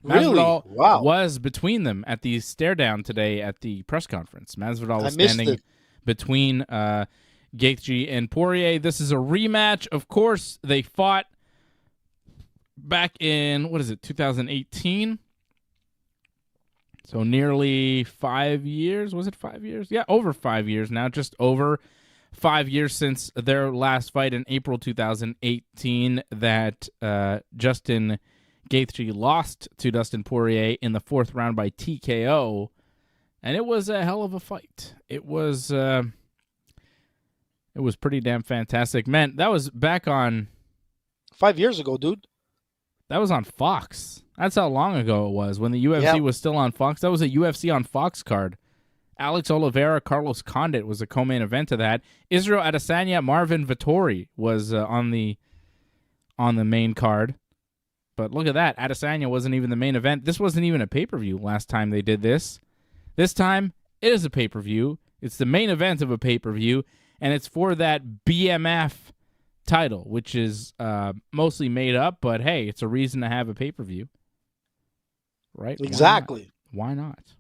Really? Masvidal Wow. was between them at the stare down today at the press conference. Masvidal was standing between Gaethje and Poirier. This is a rematch. Of course, they fought back in, 2018? So nearly 5 years. Was it 5 years? Yeah, over 5 years now. Just over 5 years since their last fight in April 2018 that Justin Gaethje lost to Dustin Poirier in the 4th round by TKO, and it was a hell of a fight. It was pretty damn fantastic. Man, that was back on 5 years ago, dude. That was on Fox. That's how long ago it was, when the UFC was still on Fox. That was a UFC on Fox card. Alex Oliveira, Carlos Condit was a co-main event of that. Israel Adesanya, Marvin Vettori was on the main card. But look at that. Adesanya wasn't even the main event. This wasn't even a pay-per-view last time they did this. This time, it is a pay-per-view. It's the main event of a pay-per-view, and it's for that BMF title, which is mostly made up, but hey, it's a reason to have a pay-per-view. Right? Exactly. Why not?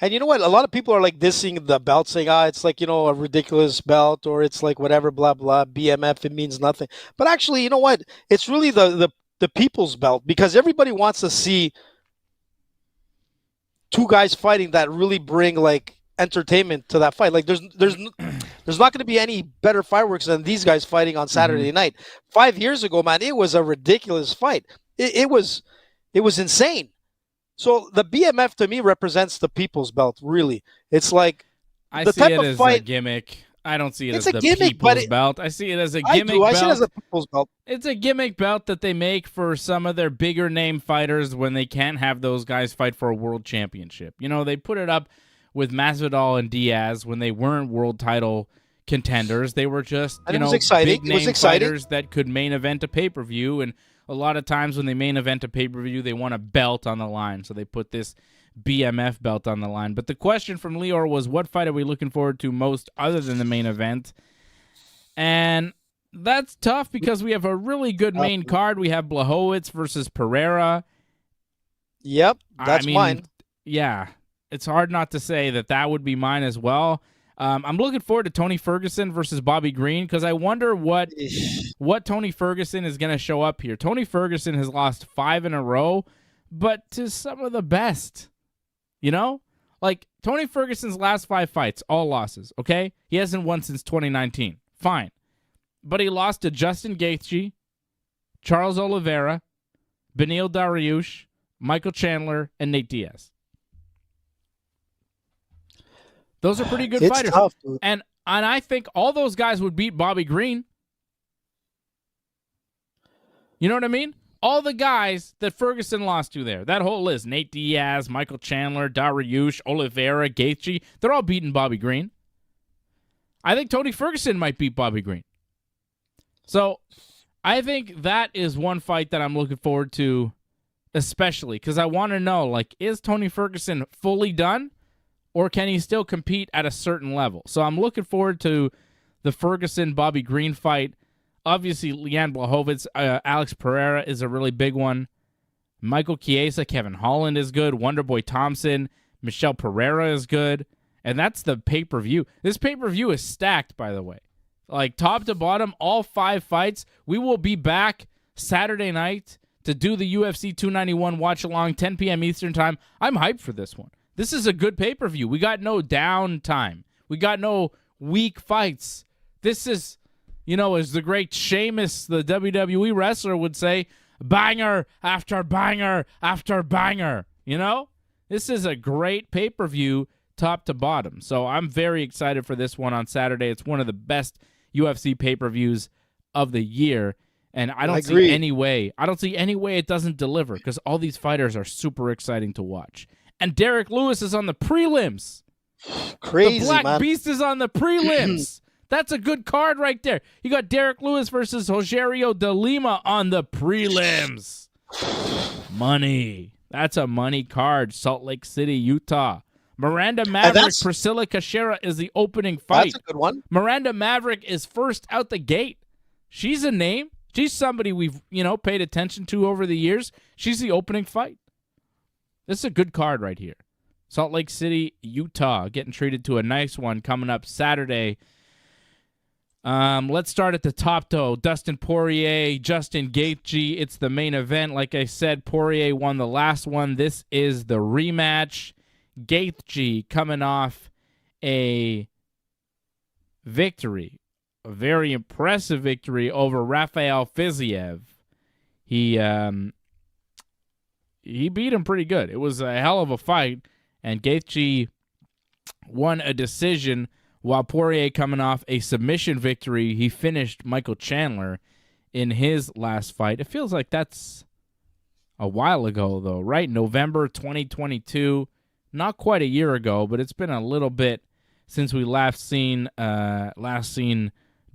And you know what? A lot of people are like dissing the belt, saying, it's like, a ridiculous belt, or it's like whatever, blah, blah, BMF, it means nothing. But actually, you know what? It's really the people's belt, because everybody wants to see two guys fighting that really bring like entertainment to that fight. Like there's not going to be any better fireworks than these guys fighting on Saturday night. 5 years ago, man, it was a ridiculous fight. It was insane. So the BMF to me represents the people's belt. Really, it's like I the see type it of as fight. A gimmick. I don't see it It's as a the gimmick, people's belt. I see it as a gimmick belt. I see it as a people's belt. It's a gimmick belt that they make for some of their bigger name fighters when they can't have those guys fight for a world championship. They put it up with Masvidal and Diaz when they weren't world title contenders. They were just big name fighters that could main event a pay-per-view, and a lot of times when they main event a pay-per-view, they want a belt on the line, so they put this BMF belt on the line. But the question from Lior was, what fight are we looking forward to most other than the main event? And that's tough because we have a really good main card. We have Blachowicz versus Pereira. Yep, that's mine. Yeah, it's hard not to say that would be mine as well. I'm looking forward to Tony Ferguson versus Bobby Green, because I wonder what Tony Ferguson is going to show up here. Tony Ferguson has lost 5 in a row, but to some of the best. Like Tony Ferguson's last 5 fights, all losses, okay? He hasn't won since 2019. Fine. But he lost to Justin Gaethje, Charles Oliveira, Beneil Dariush, Michael Chandler, and Nate Diaz. Those are pretty good fighters. Tough, dude. And I think all those guys would beat Bobby Green. You know what I mean? All the guys that Ferguson lost to there, that whole list, Nate Diaz, Michael Chandler, Dariush, Oliveira, Gaethje, they're all beating Bobby Green. I think Tony Ferguson might beat Bobby Green. So I think that is one fight that I'm looking forward to, especially because I want to know, like, is Tony Ferguson fully done, or can he still compete at a certain level? So I'm looking forward to the Ferguson-Bobby Green fight. Obviously, Leanne Blachowicz, Alex Pereira is a really big one. Michael Chiesa, Kevin Holland is good. Wonderboy Thompson, Michelle Pereira is good. And that's the pay-per-view. This pay-per-view is stacked, by the way. Like, top to bottom, all 5 fights. We will be back Saturday night to do the UFC 291 watch-along, 10 p.m. Eastern Time. I'm hyped for this one. This is a good pay-per-view. We got no downtime. We got no weak fights. This is... as the great Sheamus, the WWE wrestler, would say, banger after banger after banger. This is a great pay-per-view top to bottom. So I'm very excited for this one on Saturday. It's one of the best UFC pay-per-views of the year. And I don't see any way it doesn't deliver, because all these fighters are super exciting to watch. And Derek Lewis is on the prelims. Crazy, the Black man. Beast is on the prelims. That's a good card right there. You got Derek Lewis versus Rogerio de Lima on the prelims. Money. That's a money card. Salt Lake City, Utah. Miranda Maverick, Priscilla Cachoeira is the opening fight. That's a good one. Miranda Maverick is first out the gate. She's a name. She's somebody we've, paid attention to over the years. She's the opening fight. This is a good card right here. Salt Lake City, Utah, getting treated to a nice one coming up Saturday. Let's start at the top, though. Dustin Poirier, Justin Gaethje. It's the main event. Like I said, Poirier won the last one. This is the rematch. Gaethje coming off a victory, a very impressive victory over Rafael Fiziev. He beat him pretty good. It was a hell of a fight, and Gaethje won a decision, while Poirier coming off a submission victory. He finished Michael Chandler in his last fight. It feels like that's a while ago, though, right? November 2022. Not quite a year ago, but it's been a little bit since we last seen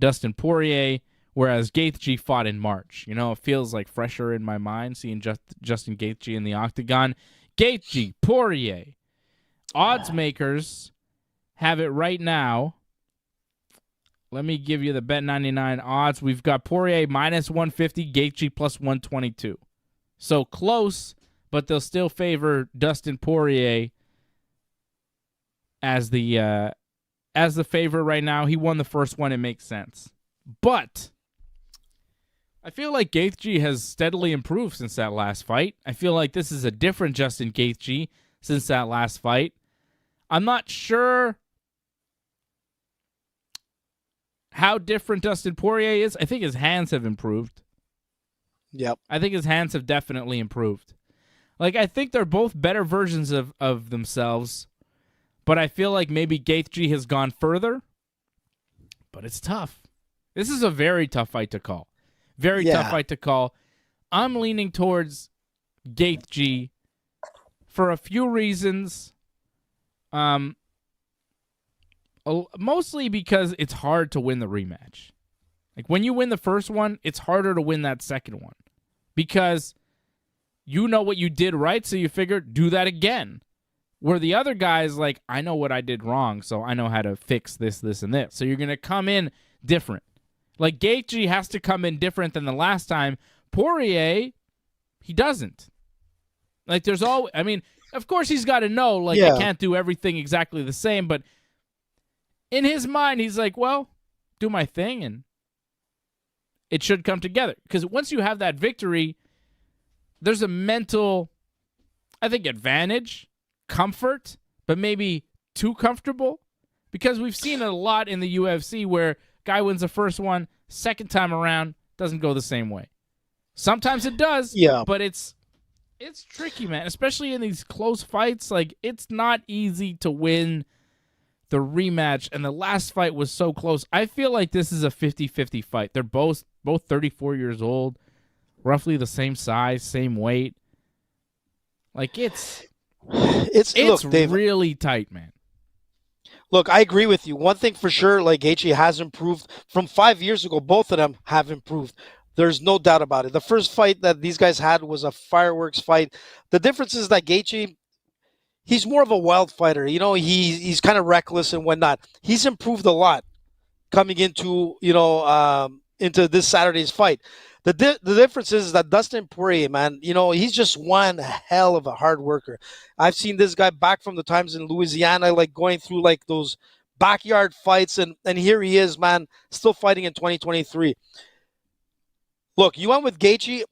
Dustin Poirier, whereas Gaethje fought in March. It feels like fresher in my mind seeing Justin Gaethje in the octagon. Gaethje, Poirier. Odds makers have it right now. Let me give you the Bet99 odds. We've got Poirier minus 150, Gaethje plus 122. So close, but they'll still favor Dustin Poirier as the favorite right now. He won the first one. It makes sense. But I feel like Gaethje has steadily improved since that last fight. I feel like this is a different Justin Gaethje since that last fight. I'm not sure how different Dustin Poirier is. I think his hands have improved. Yep. I think his hands have definitely improved. Like, I think they're both better versions of themselves, but I feel like maybe Gaethje has gone further. But it's tough. This is a very tough fight to call. Very tough fight to call. I'm leaning towards Gaethje for a few reasons. Mostly because it's hard to win the rematch. Like, when you win the first one, it's harder to win that second one. Because you know what you did right, so you figure, do that again. Where the other guy's like, I know what I did wrong, so I know how to fix this, this, and this. So you're going to come in different. Like, Gaethje has to come in different than the last time. Poirier, he doesn't. Like, there's always, of course he's got to know, like, I can't do everything exactly the same, but in his mind, he's like, well, do my thing, and it should come together. Because once you have that victory, there's a mental, I think, advantage, comfort, but maybe too comfortable. Because we've seen it a lot in the UFC where guy wins the first one, second time around, doesn't go the same way. Sometimes it does, but it's tricky, man, especially in these close fights. Like, it's not easy to win the rematch, and the last fight was so close. I feel like this is a 50-50 fight. They're both 34 years old. roughly the same size, same weight. Like it's look, Dave, really tight, man. Look, I agree with you. One thing for sure, like Gaethje has improved from 5 years ago. Both of them have improved. There's no doubt about it. The first fight that these guys had was a fireworks fight. The difference is that Gaethje, he's more of a wild fighter. You know, he's kind of reckless and whatnot. He's improved a lot coming into into this Saturday's fight. The difference is that Dustin Poirier, man, you know, he's just one hell of a hard worker. I've seen this guy back from the times in Louisiana, like going through like those backyard fights, and here he is, man, still fighting in 2023. Look, you went with Gaethje,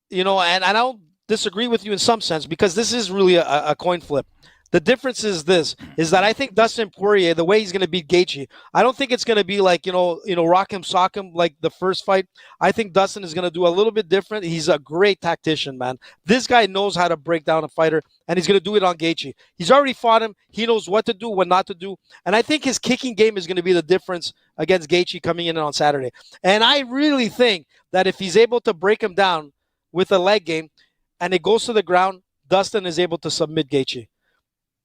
you know, and I don't disagree with you in some sense because this is really a coin flip. The difference is that I think Dustin Poirier, the way he's going to beat Gaethje, I don't think it's going to be like, rock him, sock him like the first fight. I think Dustin is going to do a little bit different. He's a great tactician, man. This guy knows how to break down a fighter, and he's going to do it on Gaethje. He's already fought him. He knows what to do, what not to do. And I think his kicking game is going to be the difference against Gaethje coming in on Saturday. And I really think that if he's able to break him down with a leg game and it goes to the ground, Dustin is able to submit Gaethje.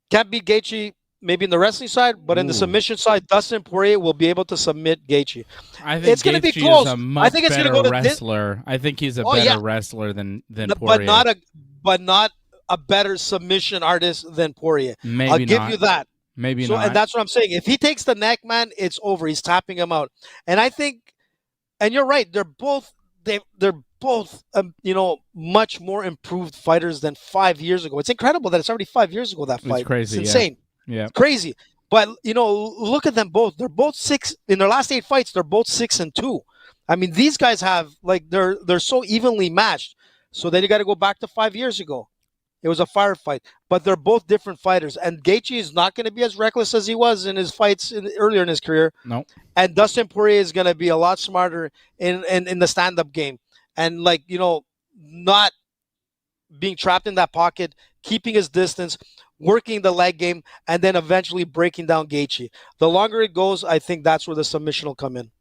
Can't beat Gaethje maybe in the wrestling side, but in the submission side, Dustin Poirier will be able to submit Gaethje. I think it's going to be Gaethje close. Is a much I think it's going to go to wrestler. I think he's a better wrestler than Poirier. But not a better submission artist than Poirier. Maybe I'll give you that. Maybe not. And that's what I'm saying. If he takes the neck, man, it's over. He's tapping him out. And I think, and you're right, they're both much more improved fighters than 5 years ago. It's incredible that it's already 5 years ago, that fight. It's crazy. It's insane. Yeah. It's crazy. But, look at them both. They're both in their last 8 fights, they're both 6-2. I mean, these guys have, like, they're so evenly matched. So then you got to go back to 5 years ago. It was a firefight. But they're both different fighters. And Gaethje is not going to be as reckless as he was in his fights earlier in his career. No. And Dustin Poirier is going to be a lot smarter in the stand-up game. And, not being trapped in that pocket, keeping his distance, working the leg game, and then eventually breaking down Gaethje. The longer it goes, I think that's where the submission will come in.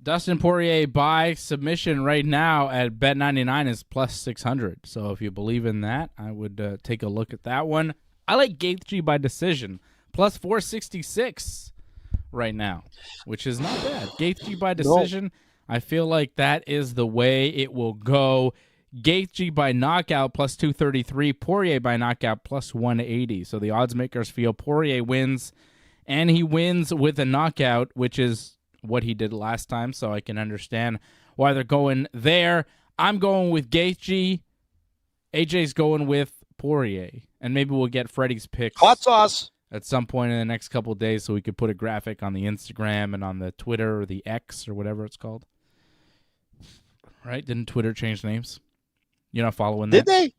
Dustin Poirier by submission right now at Bet99 is plus 600. So if you believe in that, I would take a look at that one. I like Gaethje by decision, plus 466 right now, which is not bad. Gaethje by decision. No. I feel like that is the way it will go. Gaethje by knockout plus 233. Poirier by knockout plus 180. So the odds makers feel Poirier wins, and he wins with a knockout, which is what he did last time. So I can understand why they're going there. I'm going with Gaethje. AJ's going with Poirier. And maybe we'll get Freddie's picks. Hot sauce. At some point in the next couple of days so we could put a graphic on the Instagram and on the Twitter or the X or whatever it's called. Right? Didn't Twitter change names? You're not following that? Did they?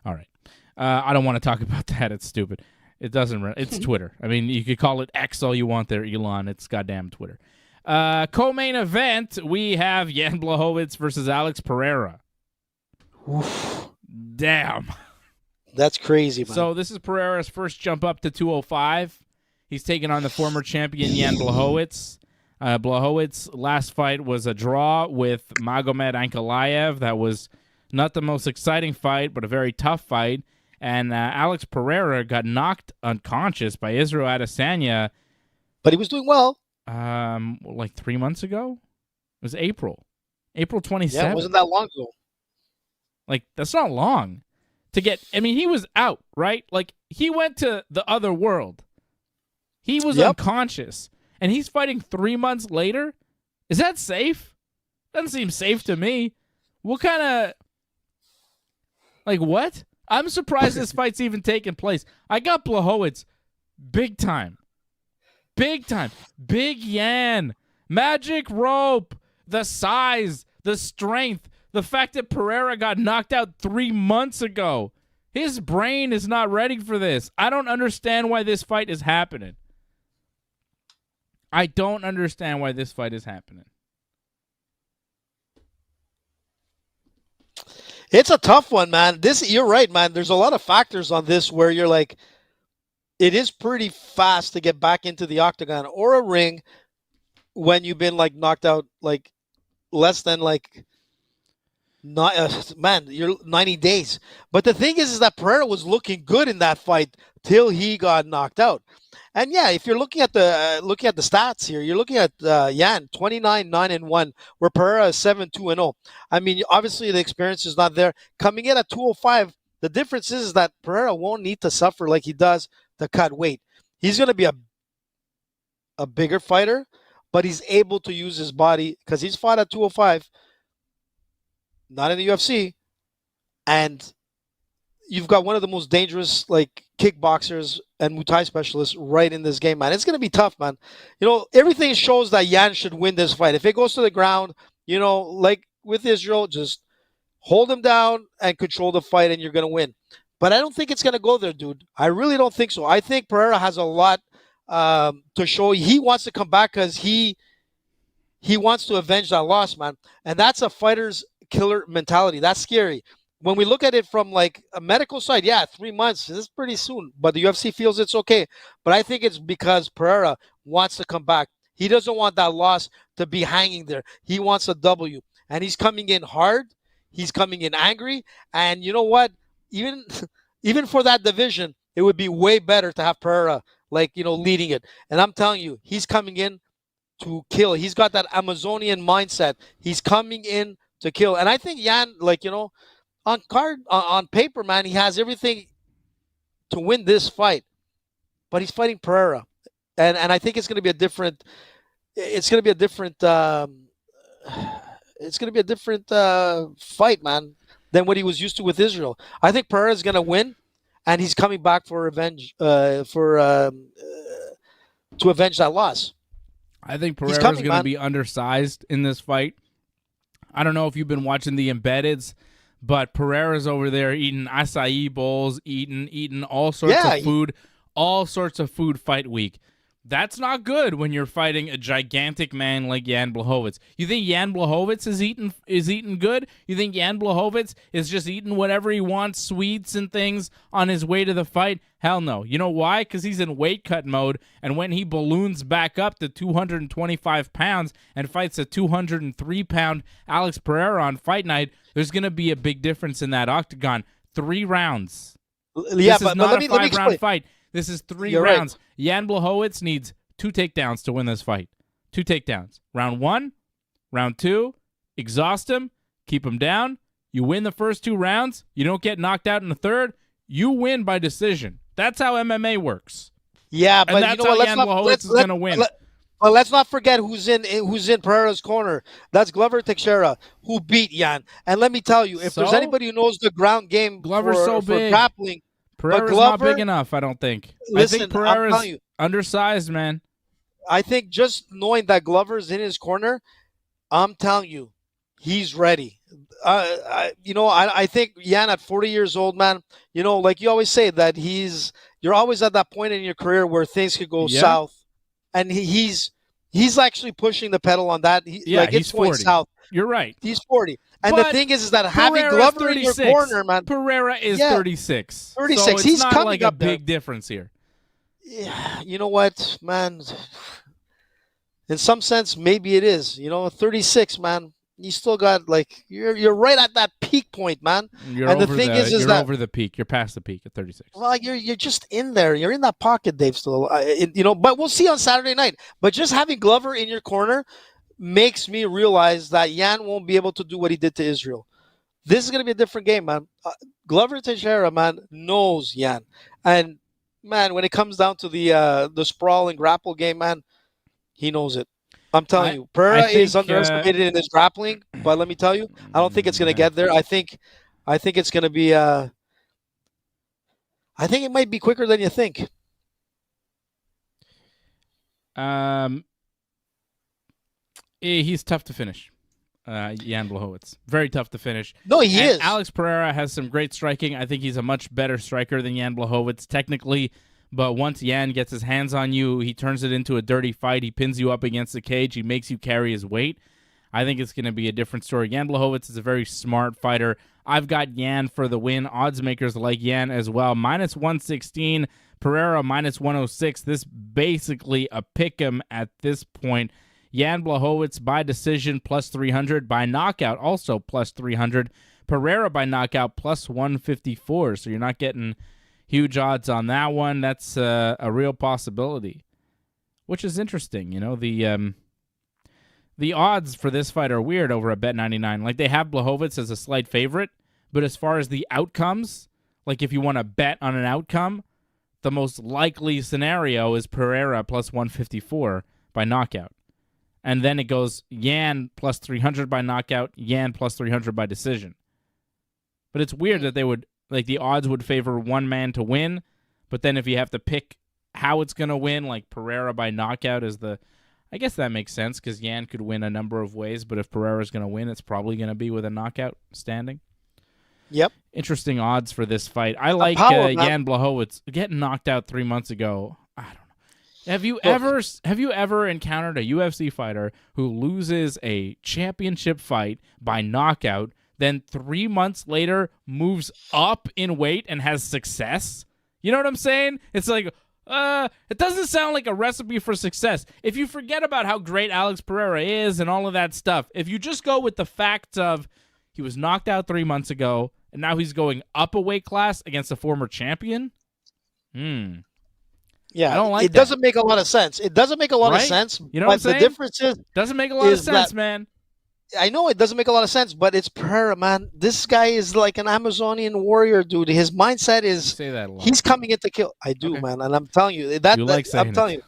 All right. I don't want to talk about that. It's stupid. It doesn't. It's Twitter. I mean, you could call it X all you want there, Elon. It's goddamn Twitter. Co-main event, we have Jan Blachowicz versus Alex Pereira. Oof. Damn. That's crazy, man. So this is Pereira's first jump up to 205. He's taking on the former champion Jan Blachowicz. Blachowicz last fight was a draw with Magomed Ankalaev. That was not the most exciting fight, but a very tough fight. And Alex Pereira got knocked unconscious by Israel Adesanya. But he was doing well. Like 3 months ago? It was April 27th. Yeah, it wasn't that long ago. Like, that's not long. He was out, right? Like, he went to the other world. He was unconscious. And he's fighting 3 months later? Is that safe? Doesn't seem safe to me. What kind of... Like, what? I'm surprised this fight's even taking place. I got Blachowicz big time. Big time. Big Yan. Magic rope. The size. The strength. The fact that Pereira got knocked out 3 months ago. His brain is not ready for this. I don't understand why this fight is happening. I don't understand why this fight is happening. It's a tough one, man. You're right, man. There's a lot of factors on this where you're like, it is pretty fast to get back into the octagon or a ring when you've been like knocked out like less than like Not, man, you're 90 days. But the thing is that Pereira was looking good in that fight till he got knocked out. And yeah, if you're looking at the stats here, you're looking at Yan 29-9-1, where Pereira is 7-2-0. I mean, obviously the experience is not there. Coming in at 205, the difference is that Pereira won't need to suffer like he does to cut weight. He's going to be a bigger fighter, but he's able to use his body because he's fought at 205, not in the UFC, and you've got one of the most dangerous kickboxers and Muay Thai specialists right in this game, man. It's going to be tough, man. Everything shows that Yan should win this fight. If it goes to the ground, like with Israel, just hold him down and control the fight and you're going to win. But I don't think it's going to go there, dude. I really don't think so. I think Pereira has a lot to show. He wants to come back because he wants to avenge that loss, man. And that's a fighter's killer mentality. That's scary. When we look at it from a medical side, 3 months is pretty soon, but the UFC feels it's okay. But I think it's because Pereira wants to come back. He doesn't want that loss to be hanging there. He wants a W, and he's coming in hard. He's coming in angry, and you know what? Even for that division, it would be way better to have Pereira leading it. And I'm telling you, he's coming in to kill. He's got that Amazonian mindset. He's coming in to kill, and I think Yan, on paper, man, he has everything to win this fight, but he's fighting Pereira, and I think it's going to be a different. It's going to be a different. It's going to be a different fight, man, than what he was used to with Israel. I think Pereira is going to win, and he's coming back for revenge. To avenge that loss. I think Pereira is going to be undersized in this fight. I don't know if you've been watching the embeddeds, but Pereira's over there eating acai bowls, eating all sorts of food, all sorts of food fight week. That's not good when you're fighting a gigantic man like Jan Blachowicz. You think Jan Blachowicz is eating good? You think Jan Blachowicz is just eating whatever he wants, sweets and things on his way to the fight? Hell no. You know why? Because he's in weight cut mode, and when he balloons back up to 225 pounds and fights a 203-pound Alex Pereira on fight night, there's going to be a big difference in that octagon. 3 rounds. Yeah, this is not a 5-round fight. This is 3 rounds. Right. Jan Blachowicz needs 2 takedowns to win this fight. 2 takedowns. Round 1, round 2, exhaust him, keep him down. You win the first 2 rounds. You don't get knocked out in the third. You win by decision. That's how MMA works. Yeah, but and that's how Jan Blachowicz is going to win. But let's not forget who's in Pereira's corner. That's Glover Teixeira, who beat Jan. And let me tell you, if there's anybody who knows the ground game for grappling, Pereira's not big enough, I don't think. Listen, I think Pereira's undersized, man. I think just knowing that Glover's in his corner, I'm telling you, he's ready. I think Jan at 40 years old, man, like you always say that you're always at that point in your career where things could go south. And he's actually pushing the pedal on that. He's 40. South. You're right. He's 40. And the thing is that having Glover in your corner, man. Pereira is 36. 36. So it's he's not coming like up a big difference here. Yeah, you know what, man? In some sense, maybe it is. 36, man. You still got you're right at that peak point, man. You're over the peak. You're past the peak at 36. Well, you're just in there. You're in that pocket, Dave. Still, But we'll see on Saturday night. But just having Glover in your corner makes me realize that Jan won't be able to do what he did to Israel. This is going to be a different game, man. Glover Teixeira, man, knows Jan. And, man, when it comes down to the sprawl and grapple game, man, he knows it. I'm telling you, Pereira is underestimated in his grappling, but let me tell you, I don't think it's going to get there. I think it's going to be I think it might be quicker than you think. He's tough to finish. Jan Blachowicz. Very tough to finish. No, he is. Alex Pereira has some great striking. I think he's a much better striker than Jan Blachowicz technically, but once Jan gets his hands on you, he turns it into a dirty fight. He pins you up against the cage. He makes you carry his weight. I think it's going to be a different story. Jan Blachowicz is a very smart fighter. I've got Jan for the win. Odds makers like Jan as well. -116. Pereira -106. This basically a pick 'em at this point. Jan Blachowicz by decision plus 300, by knockout also plus 300. Pereira by knockout plus 154. So you're not getting huge odds on that one. That's a real possibility, which is interesting. You know, the odds for this fight are weird over at Bet99. Like, they have Blachowicz as a slight favorite, but as far as the outcomes, like if you want to bet on an outcome, the most likely scenario is Pereira plus 154 by knockout. And then it goes Yan plus 300 by knockout, Yan plus 300 by decision. But it's weird that they would, like, the odds would favor one man to win, but then if you have to pick how it's going to win, like Pereira by knockout is the, I guess that makes sense because Yan could win a number of ways, but if Pereira's going to win, it's probably going to be with a knockout standing. Yep. Interesting odds for this fight. I like Jan Blachowicz getting knocked out 3 months ago. I don't know. Have you ever encountered a UFC fighter who loses a championship fight by knockout, then 3 months later moves up in weight and has success? You know what I'm saying? It's like, it doesn't sound like a recipe for success. If you forget about how great Alex Pereira is and all of that stuff, if you just go with the facts of he was knocked out 3 months ago, and now he's going up a weight class against a former champion. Yeah, I don't like it. Doesn't make a lot of sense. It doesn't make a lot of sense. You know what I'm saying? The difference is doesn't make a lot of sense, man. I know it doesn't make a lot of sense, but it's Pereira, man. This guy is like an Amazonian warrior, dude. His mindset is say that a lot. He's coming in to kill. I do, man, and I'm telling you that. You like saying I'm telling you,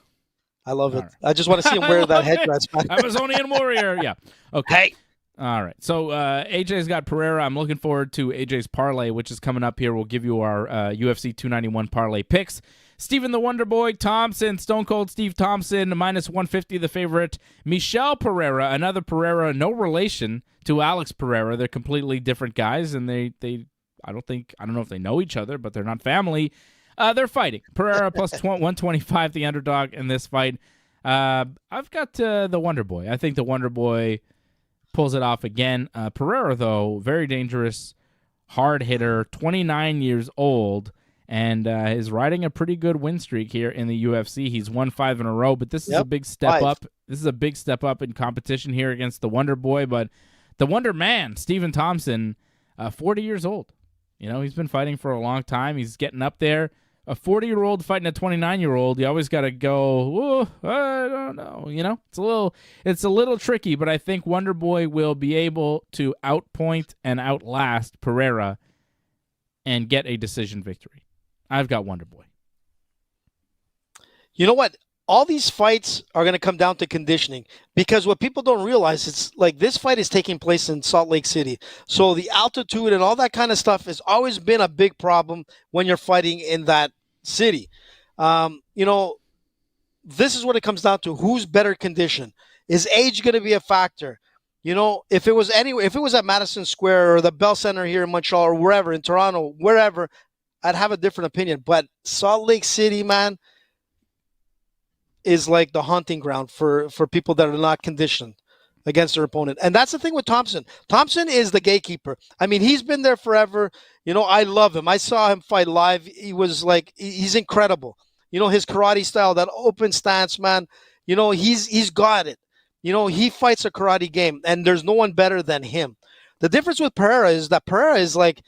I love it. Right. I just want to see him wear that headdress, man. Amazonian warrior, yeah. Okay. Hey. All right. So AJ's got Pereira. I'm looking forward to AJ's parlay, which is coming up here. We'll give you our UFC 291 parlay picks. Stephen the Wonder Boy Thompson, Stone Cold Steve Thompson, minus 150 the favorite. Michel Pereira, another Pereira, no relation to Alex Pereira. They're completely different guys, and I don't know if they know each other, but they're not family. They're fighting. Pereira plus 125 the underdog in this fight. I've got the Wonder Boy. I think the Wonder Boy pulls it off again. Pereira, though, very dangerous, hard hitter, 29 years old, and is riding a pretty good win streak here in the UFC. He's won 5 in a row, but this is a big step up. This is a big step up in competition here against the Wonder Boy, but the Wonder Man, Stephen Thompson, 40 years old. You know, he's been fighting for a long time. He's getting up there. A 40-year-old fighting a 29-year-old, you always got to go, I don't know. You know, it's a little tricky, but I think Wonder Boy will be able to outpoint and outlast Pereira and get a decision victory. I've got Wonder Boy. You know what? All these fights are going to come down to conditioning, because what people don't realize, it's like this fight is taking place in Salt Lake City. So the altitude and all that kind of stuff has always been a big problem when you're fighting in that city. You know, this is what it comes down to. Who's better conditioned? Is age going to be a factor? You know, if it was at Madison Square or the Bell Center here in Montreal or wherever, in Toronto, wherever, I'd have a different opinion. But Salt Lake City, man, is like the hunting ground for people that are not conditioned against their opponent. And that's the thing with Thompson. Thompson is the gatekeeper. I mean, he's been there forever. You know, I love him. I saw him fight live. He was like, he's incredible. You know, his karate style, that open stance, man, you know, he's got it. You know, he fights a karate game, and there's no one better than him. The difference with Pereira is that Pereira is like,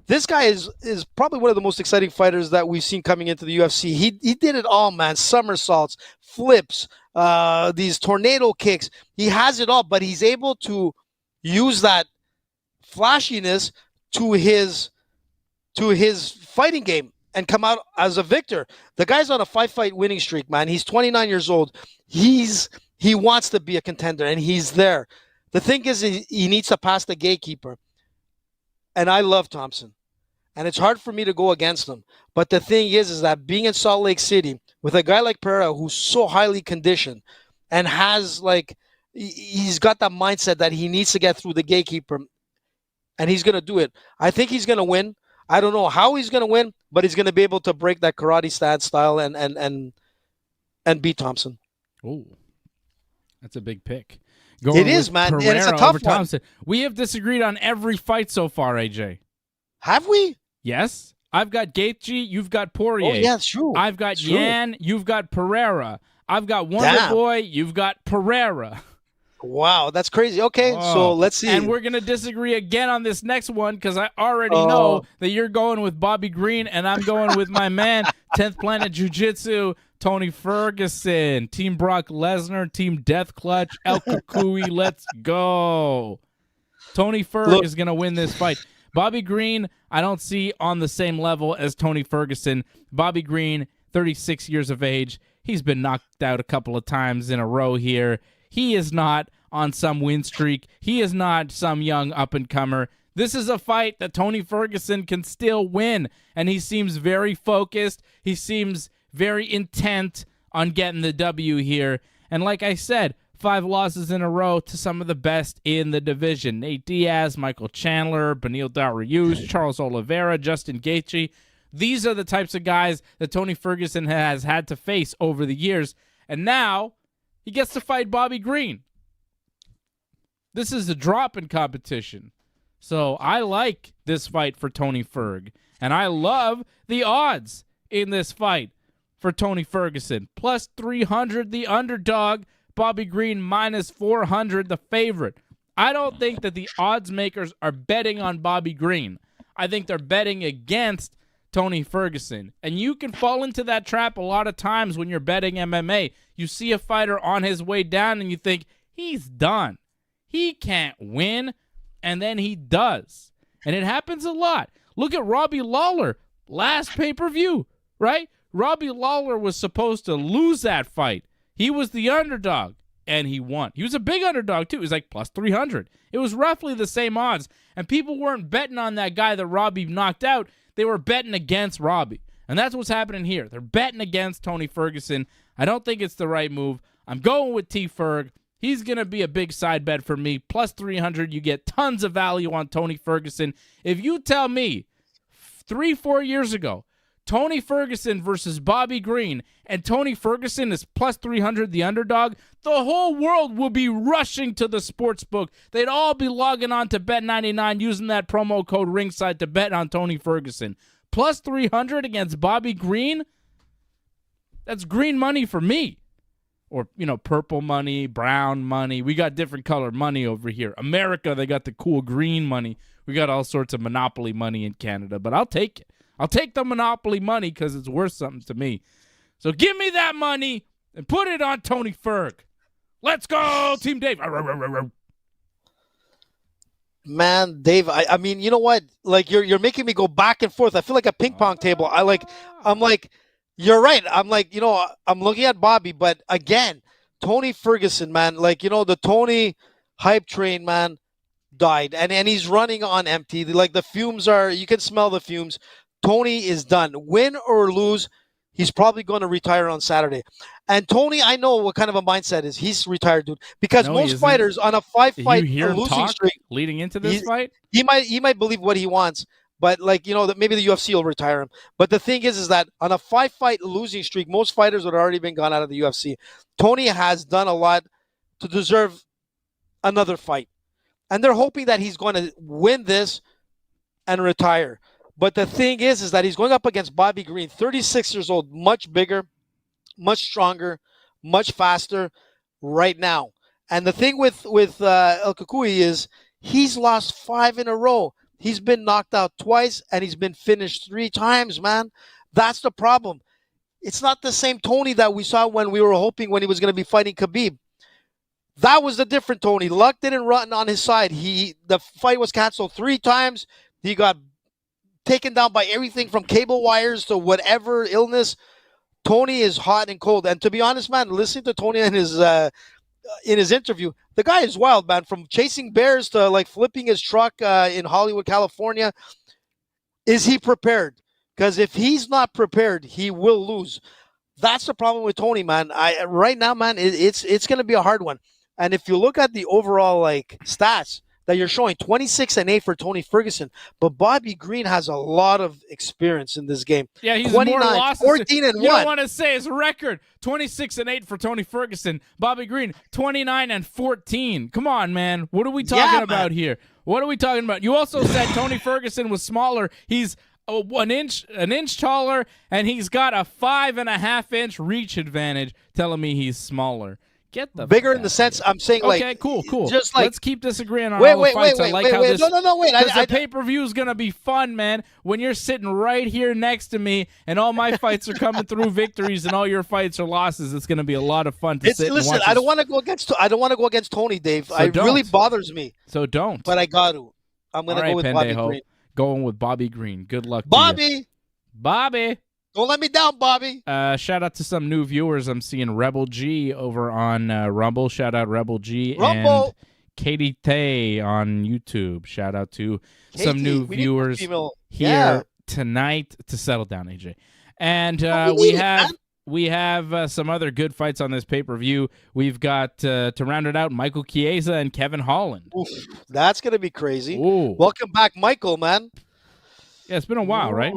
this guy is probably one of the most exciting fighters that we've seen coming into the UFC. He did it all, man. Somersaults, flips, these tornado kicks. He has it all, but he's able to use that flashiness to his fighting game and come out as a victor. The guy's on a 5-fight winning streak, man. He's 29 years old. He wants to be a contender, and he's there. The thing is, he needs to pass the gatekeeper. And I love Thompson. And it's hard for me to go against him. But the thing is that being in Salt Lake City with a guy like Pereira, who's so highly conditioned and has, like, he's got that mindset that he needs to get through the gatekeeper, and he's going to do it. I think he's going to win. I don't know how he's going to win, but he's going to be able to break that karate style and beat Thompson. Oh, that's a big pick. It is, man. Pereira and it's a tough one. Thompson. We have disagreed on every fight so far, AJ. Have we? Yes. I've got Gaethje. You've got Poirier. Oh, yeah, true. I've got Yan. You've got Pereira. I've got Wonder Damn. Boy. You've got Pereira. Wow, that's crazy. Okay, so let's see. And we're going to disagree again on this next one because I already know that you're going with Bobby Green and I'm going with my man, 10th Planet Jiu-Jitsu, Tony Ferguson, Team Brock Lesnar, Team Death Clutch, El Cucuy, let's go. Tony Ferg is going to win this fight. Bobby Green, I don't see on the same level as Tony Ferguson. Bobby Green, 36 years of age. He's been knocked out a couple of times in a row here. He is not on some win streak. He is not some young up-and-comer. This is a fight that Tony Ferguson can still win, and he seems very focused. He seems very intent on getting the W here. And like I said, 5 losses in a row to some of the best in the division. Nate Diaz, Michael Chandler, Beneil Dariush, Charles Oliveira, Justin Gaethje. These are the types of guys that Tony Ferguson has had to face over the years. And now he gets to fight Bobby Green. This is a drop in competition. So I like this fight for Tony Ferg. And I love the odds in this fight for Tony Ferguson. Plus 300, the underdog. Bobby Green minus 400, the favorite. I don't think that the odds makers are betting on Bobby Green. I think they're betting against Tony Ferguson. And you can fall into that trap a lot of times when you're betting MMA. You see a fighter on his way down and you think, he's done. He can't win. And then he does. And it happens a lot. Look at Robbie Lawler, last pay-per-view, right? Robbie Lawler was supposed to lose that fight. He was the underdog, and he won. He was a big underdog, too. It was like plus 300. It was roughly the same odds. And people weren't betting on that guy that Robbie knocked out. They were betting against Robbie. And that's what's happening here. They're betting against Tony Ferguson. I don't think it's the right move. I'm going with T-Ferg. He's going to be a big side bet for me. Plus 300, you get tons of value on Tony Ferguson. If you tell me 3-4 years ago, Tony Ferguson versus Bobby Green, and Tony Ferguson is plus 300, the underdog, the whole world will be rushing to the sports book. They'd all be logging on to Bet99 using that promo code Ringside to bet on Tony Ferguson. Plus 300 against Bobby Green? That's green money for me. Or, purple money, brown money. We got different color money over here. America, they got the cool green money. We got all sorts of monopoly money in Canada, but I'll take it. I'll take the monopoly money because it's worth something to me. So give me that money and put it on Tony Ferg. Let's go, Team Dave. Man, Dave, I mean, you know what? Like you're making me go back and forth. I feel like a ping pong table. I'm like, you're right. I'm like, I'm looking at Bobby, but again, Tony Ferguson, man, like, the Tony hype train, man, died. And he's running on empty. Like the fumes you can smell the fumes. Tony is done. Win or lose, he's probably going to retire on Saturday. And Tony, I know what kind of a mindset is. He's retired, dude. Because most fighters on a 5-fight losing streak leading into this fight, he might believe what he wants, but maybe the UFC will retire him. But the thing is that on a 5-fight losing streak, most fighters would have already been gone out of the UFC. Tony has done a lot to deserve another fight, and they're hoping that he's going to win this and retire. But the thing is that he's going up against Bobby Green, 36 years old, much bigger, much stronger, much faster right now. And the thing with El Cucuy is he's lost 5 in a row. He's been knocked out twice, and he's been finished 3 times, man. That's the problem. It's not the same Tony that we saw when we were hoping when he was going to be fighting Khabib. That was the different Tony. Luck didn't run on his side. The fight was canceled 3 times. He got taken down by everything from cable wires to whatever illness. Tony is hot and cold. And to be honest, man, listening to Tony in his interview, the guy is wild, man. From chasing bears to like flipping his truck in Hollywood, California. Is he prepared? Because if he's not prepared, he will lose. That's the problem with Tony, man. Right now, man, it's going to be a hard one. And if you look at the overall stats that you're showing, 26-8 for Tony Ferguson, but Bobby Green has a lot of experience in this game. Yeah, he's 29, more losses. 14-1. You don't want to say his record. 26-8 for Tony Ferguson. Bobby Green, 29-14. Come on, man. What are we talking about here? What are we talking about? You also said Tony Ferguson was smaller. He's an inch taller, and he's got a 5.5-inch reach advantage, telling me he's smaller. Get the bigger in the sense I'm saying okay, cool. Just like let's keep disagreeing on all the fights. I like how this. No. Wait. The pay-per-view is gonna be fun, man. When you're sitting right here next to me, and all my fights are coming through victories, and all your fights are losses, it's gonna be a lot of fun to sit. Listen, and watch I don't want to go against Tony, Dave. So it really bothers me. So don't. But I got to. I'm gonna go with Pendejo. Bobby Green. Going with Bobby Green. Good luck, Bobby. Bobby. Don't let me down, Bobby. Shout out to some new viewers. I'm seeing Rebel G over on Rumble. Shout out Rebel G. Rumble. And Katie Tay on YouTube. Shout out to some new viewers here tonight to settle down, AJ. And we have some other good fights on this pay-per-view. We've got, to round it out, Michael Chiesa and Kevin Holland. Oof, that's going to be crazy. Ooh. Welcome back, Michael, man. Yeah, it's been a while, right?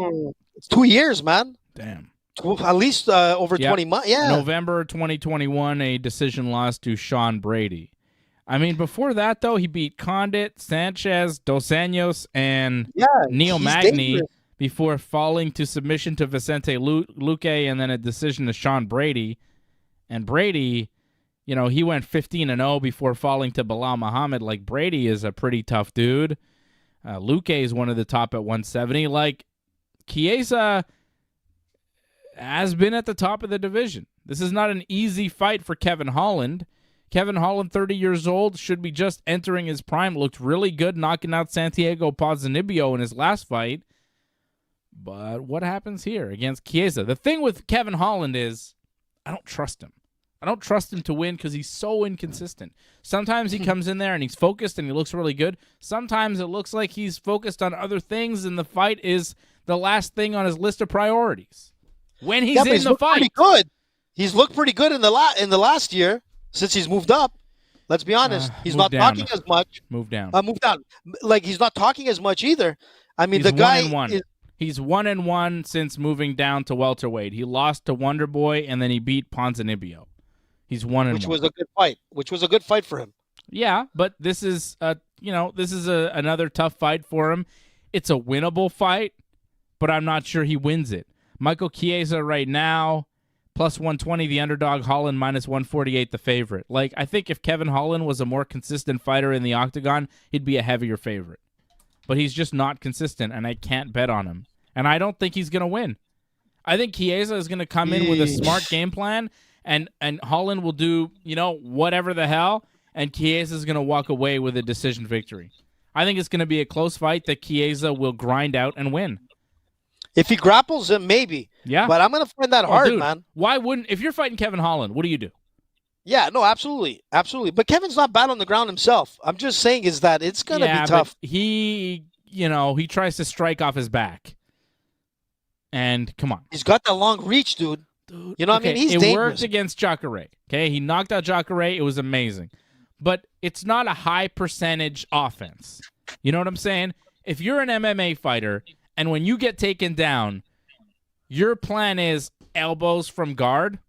It's 2 years, man. Damn. At least over 20 months. Yeah. November 2021, a decision loss to Sean Brady. I mean, before that, though, he beat Condit, Sanchez, Dos Anjos, and Neil Magny before falling to submission to Vicente Luque and then a decision to Sean Brady. And Brady, he went 15-0 before falling to Bilal Muhammad. Like, Brady is a pretty tough dude. Luque is one of the top at 170. Like, Chiesa has been at the top of the division. This is not an easy fight for Kevin Holland. Kevin Holland, 30 years old, should be just entering his prime. Looked really good knocking out Santiago Ponzinibbio in his last fight. But what happens here against Chiesa? The thing with Kevin Holland is I don't trust him. I don't trust him to win because he's so inconsistent. Sometimes he comes in there and he's focused and he looks really good. Sometimes it looks like he's focused on other things and the fight is the last thing on his list of priorities. When he's in the fight, pretty good. He's looked pretty good in the last year since he's moved up. Let's be honest. He's not talking as much. Move down. Move down. Like, he's not talking as much either. I mean, he's the guy 1-1. He's 1-1 since moving down to welterweight. He lost to Wonder Boy and then he beat Ponzinibbio. He's 1-1. Which was a good fight. Which was a good fight for him. Yeah, but this is another tough fight for him. It's a winnable fight, but I'm not sure he wins it. Michael Chiesa right now, plus 120, the underdog. Holland minus 148, the favorite. Like, I think if Kevin Holland was a more consistent fighter in the octagon, he'd be a heavier favorite. But he's just not consistent, and I can't bet on him. And I don't think he's going to win. I think Chiesa is going to come in with a smart game plan, and Holland will do, whatever the hell, and Chiesa is going to walk away with a decision victory. I think it's going to be a close fight that Chiesa will grind out and win. If he grapples him, maybe. Yeah. But I'm going to find that hard, dude, man. Why wouldn't? If you're fighting Kevin Holland, what do you do? Yeah, no, absolutely. Absolutely. But Kevin's not bad on the ground himself. I'm just saying is that it's going to be tough. But he tries to strike off his back. And come on. He's got that long reach, dude. You know what I mean? He's dangerous. It worked against Jacare. Okay, he knocked out Jacare. It was amazing. But it's not a high percentage offense. You know what I'm saying? If you're an MMA fighter and when you get taken down, your plan is elbows from guard,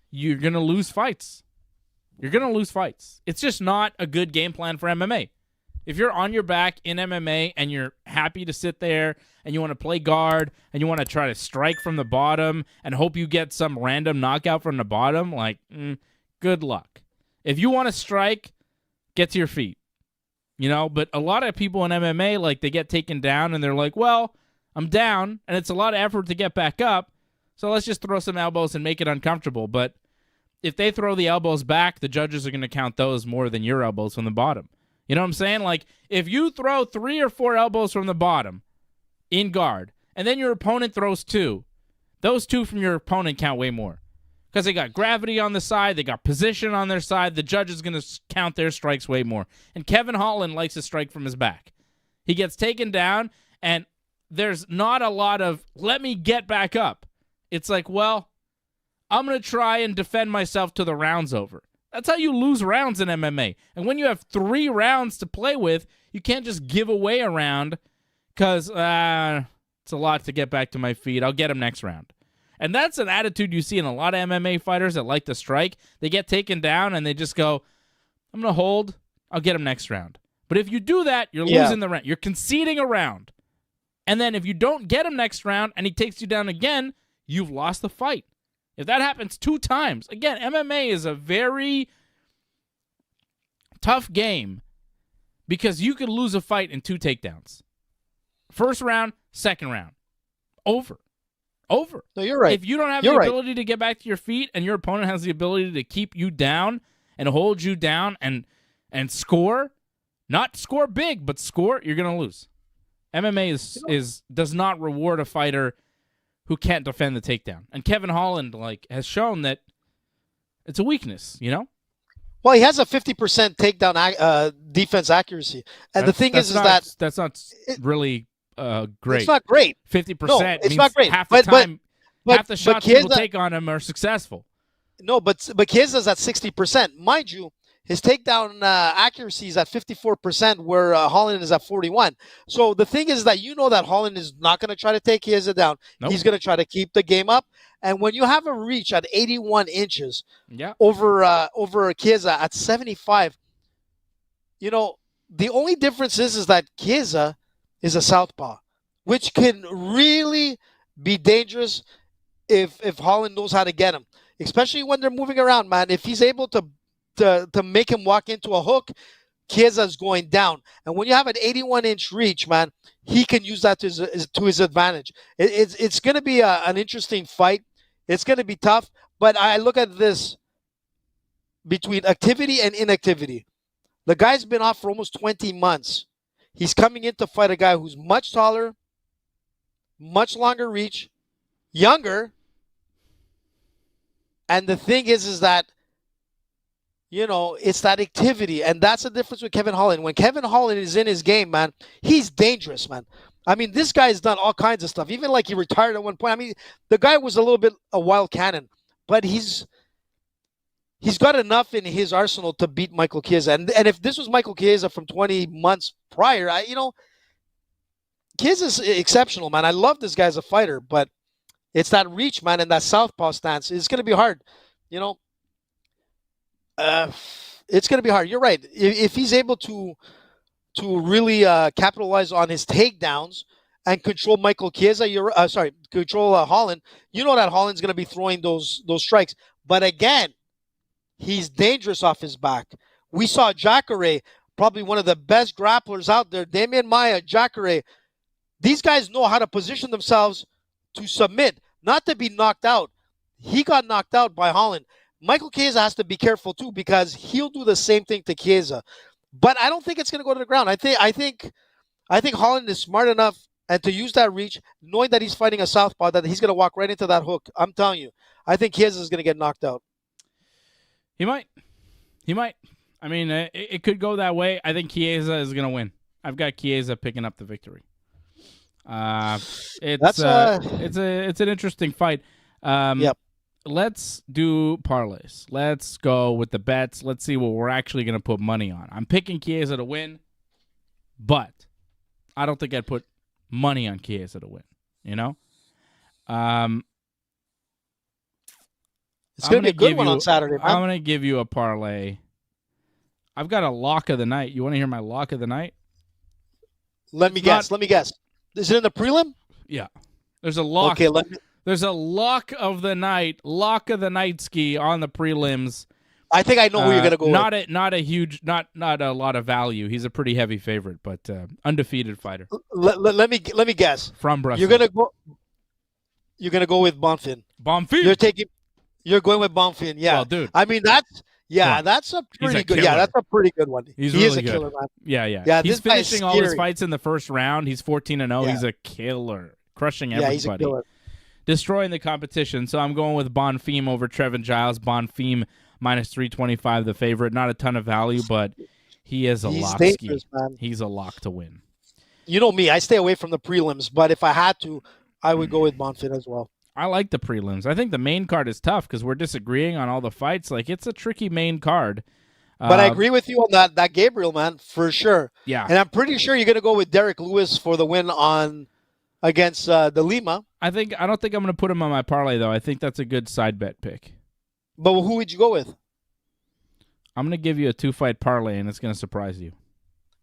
you're going to lose fights. You're going to lose fights. It's just not a good game plan for MMA. If you're on your back in MMA and you're happy to sit there and you want to play guard and you want to try to strike from the bottom and hope you get some random knockout from the bottom, good luck. If you want to strike, get to your feet. But a lot of people in MMA, they get taken down and they're like, well, I'm down and it's a lot of effort to get back up, so let's just throw some elbows and make it uncomfortable. But if they throw the elbows back, the judges are going to count those more than your elbows from the bottom. You know what I'm saying? Like, if you throw 3 or 4 elbows from the bottom in guard, and then your opponent throws 2, those 2 from your opponent count way more. Because they got gravity on the side, they got position on their side, the judge is going to count their strikes way more. And Kevin Holland likes to strike from his back. He gets taken down, and there's not a lot of, let me get back up. It's like, well, I'm going to try and defend myself till the round's over. That's how you lose rounds in MMA. And when you have 3 rounds to play with, you can't just give away a round because it's a lot to get back to my feet. I'll get him next round. And that's an attitude you see in a lot of MMA fighters that like to strike. They get taken down and they just go, I'm going to hold. I'll get him next round. But if you do that, you're losing the round. You're conceding a round. And then if you don't get him next round and he takes you down again, you've lost the fight. If that happens 2 times, again, MMA is a very tough game because you could lose a fight in 2 takedowns. First round, second round. Over. No, you're right. If you don't have the ability to get back to your feet and your opponent has the ability to keep you down and hold you down and score, not score big, but score, you're going to lose. MMA does not reward a fighter who can't defend the takedown. And Kevin Holland has shown that it's a weakness, you know? Well, he has a 50% takedown defense accuracy. And the thing is that that's not really great. It's not great. 50% no, it's means not great. Half the time, half the shots Chiesa, people take on him are successful. No, but Chiesa's at 60%. Mind you, his takedown accuracy is at 54%, where Holland is at 41%. So the thing is that that Holland is not going to try to take Chiesa down. Nope. He's going to try to keep the game up. And when you have a reach at 81 inches over Chiesa at 75, the only difference is that Chiesa is a southpaw, which can really be dangerous if Holland knows how to get him, especially when they're moving around, man. If he's able to make him walk into a hook, Chiesa's going down. And when you have an 81-inch reach, man, he can use that to his advantage. It's going to be an interesting fight. It's going to be tough. But I look at this between activity and inactivity. The guy's been off for almost 20 months. He's coming in to fight a guy who's much taller, much longer reach, younger. And the thing is that, it's that activity. And that's the difference with Kevin Holland. When Kevin Holland is in his game, man, he's dangerous, man. I mean, this guy's done all kinds of stuff. Even he retired at one point. I mean, the guy was a little bit a wild cannon. But he's got enough in his arsenal to beat Michael Chiesa. And if this was Michael Chiesa from 20 months prior, Chiesa's exceptional, man. I love this guy as a fighter, but it's that reach, man, and that southpaw stance. It's going to be hard, it's going to be hard. You're right. If he's able to really capitalize on his takedowns and control Michael Chiesa, control Holland, that Holland's going to be throwing those strikes. But again, he's dangerous off his back. We saw Jacare, probably one of the best grapplers out there. Damian Maia, Jacare. These guys know how to position themselves to submit, not to be knocked out. He got knocked out by Holland. Michael Chiesa has to be careful too, because he'll do the same thing to Chiesa. But I don't think it's going to go to the ground. I think Holland is smart enough and to use that reach, knowing that he's fighting a southpaw, that he's going to walk right into that hook. I'm telling you, I think Chiesa is going to get knocked out. He might. I mean, it could go that way. I think Chiesa is going to win. I've got Chiesa picking up the victory. It's an interesting fight. Yep. Let's do parlays. Let's go with the bets. Let's see what we're actually going to put money on. I'm picking Chiesa to win, but I don't think I'd put money on Chiesa to win. It's going to be a good one on Saturday, man. I'm going to give you a parlay. I've got a lock of the night. You want to hear my lock of the night? Let me guess. Is it in the prelim? Yeah. There's a lock. Okay, There's a lock of the night ski on the prelims. I think I know who you're going to go with. Not a lot of value. He's a pretty heavy favorite, but undefeated fighter. Let me guess. From Brussels. You're going to go with Bonfim. You're going with Bonfim. Yeah. Well, dude. I mean, that's a pretty good. Yeah, that's a pretty good one. He really is a good. Killer, man. Yeah. He's finishing all his fights in the first round. He's 14-0. Yeah. He's a killer, crushing everybody. He's a killer. Destroying the competition. So I'm going with Bonfim over Trevin Giles. Bonfim minus 325, the favorite. Not a ton of value, but he is a lock. Man. He's a lock to win. You know me. I stay away from the prelims, but if I had to, I would go with Bonfim as well. I like the prelims. I think the main card is tough because we're disagreeing on all the fights. It's a tricky main card. But I agree with you on that Gabriel, man, for sure. Yeah. And I'm pretty sure you're going to go with Derek Lewis for the win against the Lima. I don't think I'm going to put him on my parlay, though. I think that's a good side bet pick. But who would you go with? I'm going to give you a 2-fight parlay, and it's going to surprise you.